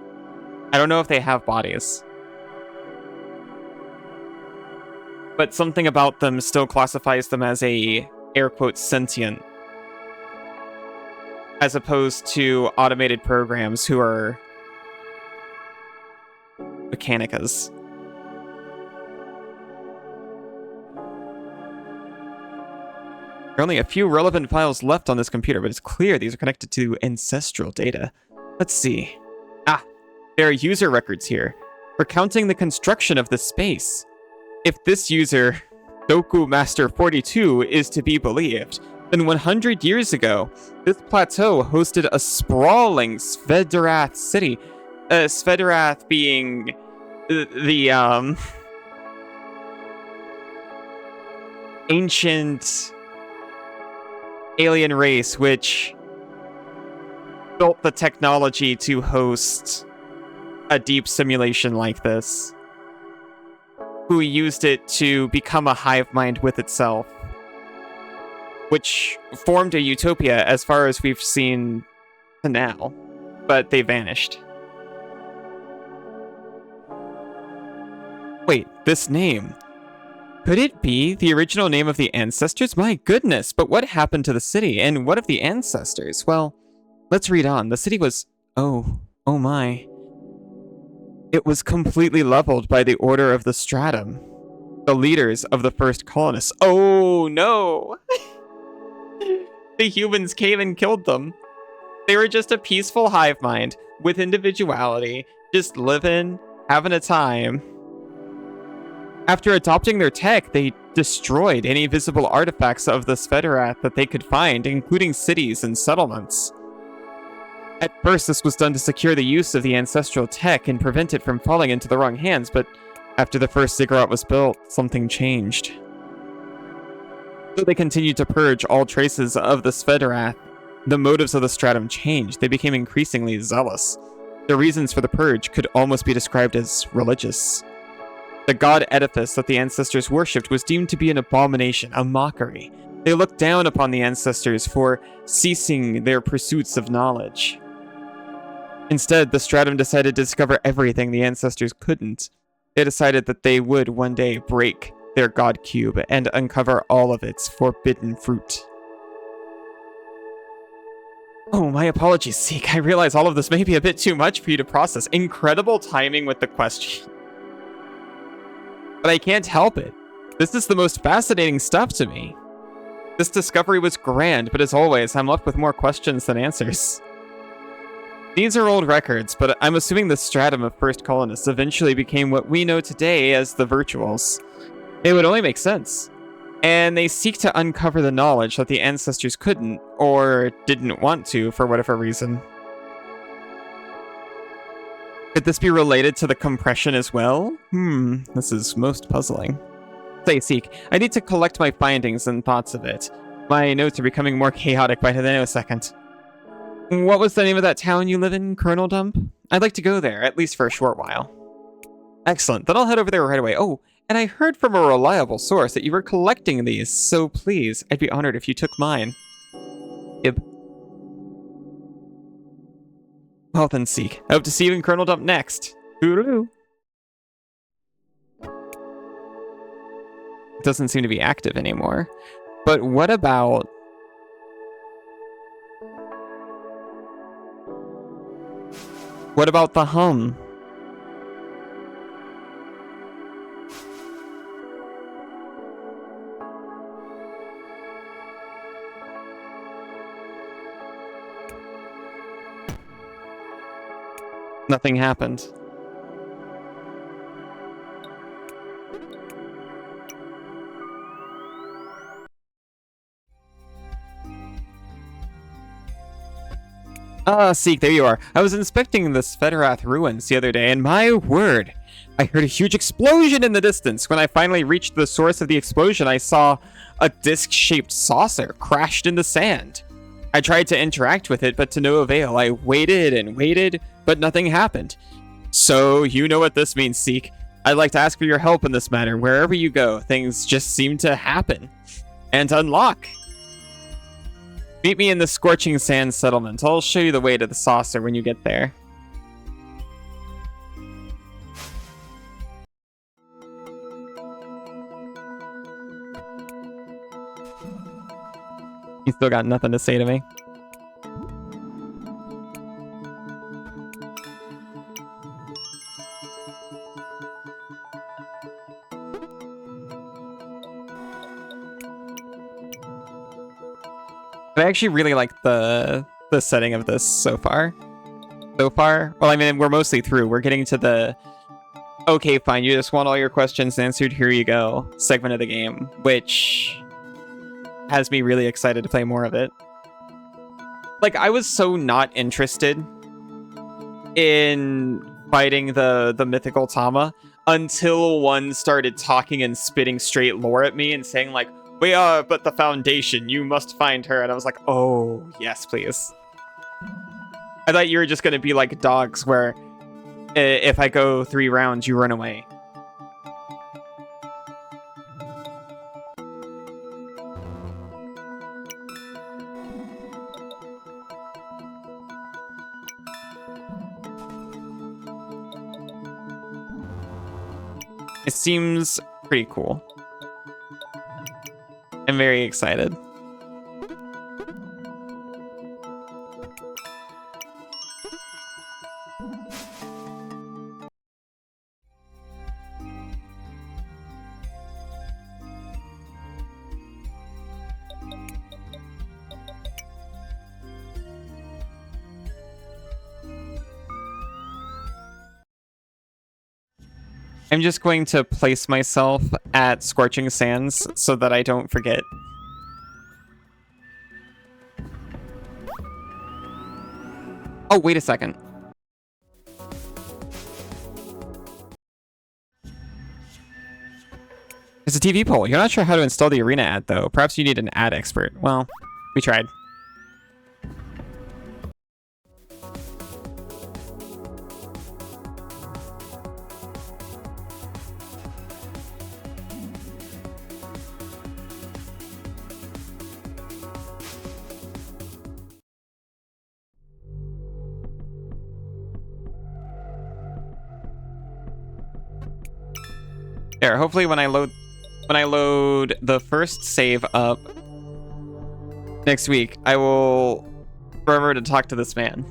I don't know if they have bodies. But something about them still classifies them as a, air quotes, sentient. As opposed to automated programs who are mechanicas. There are only a few relevant files left on this computer, but it's clear these are connected to ancestral data. Let's see. Ah, there are user records here, recounting the construction of the space. If this user, Doku Master 42, is to be believed, then 100 years ago, this plateau hosted a sprawling Svedarath city. Svedarath being the ancient alien race which built the technology to host a deep simulation like this, who used it to become a hive mind with itself, which formed a utopia as far as we've seen to now, but they vanished. Wait, this name. Could it be the original name of the ancestors? My goodness, but what happened to the city? And what of the ancestors? Well, let's read on. The city was... Oh my. It was completely leveled by the order of the stratum, the leaders of the first colonists. Oh no! The humans came and killed them. They were just a peaceful hive mind with individuality, just living, having a time. After adopting their tech, they destroyed any visible artifacts of the Svedarath that they could find, including cities and settlements. At first, this was done to secure the use of the ancestral tech and prevent it from falling into the wrong hands, but after the first ziggurat was built, something changed. Though they continued to purge all traces of the Svedarath, the motives of the stratum changed. They became increasingly zealous. The reasons for the purge could almost be described as religious. The god edifice that the ancestors worshipped was deemed to be an abomination, a mockery. They looked down upon the ancestors for ceasing their pursuits of knowledge. Instead, the Stratum decided to discover everything the ancestors couldn't. They decided that they would one day break their god cube and uncover all of its forbidden fruit. Oh, my apologies, Seek. I realize all of this may be a bit too much for you to process. Incredible timing with the question. But I can't help it. This is the most fascinating stuff to me. This discovery was grand, but as always, I'm left with more questions than answers. These are old records, but I'm assuming the stratum of first colonists eventually became what we know today as the Virtuals. It would only make sense. And they seek to uncover the knowledge that the ancestors couldn't, or didn't want to, for whatever reason. Could this be related to the compression as well? This is most puzzling. Say, Seek, I need to collect my findings and thoughts of it. My notes are becoming more chaotic by the nanosecond. What was the name of that town you live in, Colonel Dump? I'd like to go there, at least for a short while. Excellent, then I'll head over there right away. Oh, and I heard from a reliable source that you were collecting these, so please, I'd be honored if you took mine. Ib. Well then, Seek, I hope to see you in Colonel Dump next. Hooroo! It doesn't seem to be active anymore. But what about... What about the hum? Nothing happened. Ah, Seek, there you are. I was inspecting the Svedarath ruins the other day, and my word, I heard a huge explosion in the distance. When I finally reached the source of the explosion, I saw a disc-shaped saucer crashed in the sand. I tried to interact with it, but to no avail. I waited and waited, but nothing happened. So, you know what this means, Seek. I'd like to ask for your help in this matter. Wherever you go, things just seem to happen. And unlock. Meet me in the Scorching Sands settlement. I'll show you the way to the saucer when you get there. You still got nothing to say to me. I actually really like the setting of this so far. Well, I mean, we're mostly through. We're getting to the, okay, fine, you just want all your questions answered, here you go, segment of the game, which has me really excited to play more of it. Like, I was so not interested in fighting the mythical Tama until one started talking and spitting straight lore at me and saying, like, we are but the Foundation, you must find her. And I was like, oh, yes, please. I thought you were just going to be like dogs where if I go 3 rounds, you run away. It seems pretty cool. I'm very excited. I'm just going to place myself at Scorching Sands so that I don't forget. Oh, wait a second. There's a TV poll. You're not sure how to install the arena ad, though. Perhaps you need an ad expert. Well, we tried. There, hopefully when I load the first save up next week, I will remember to talk to this man.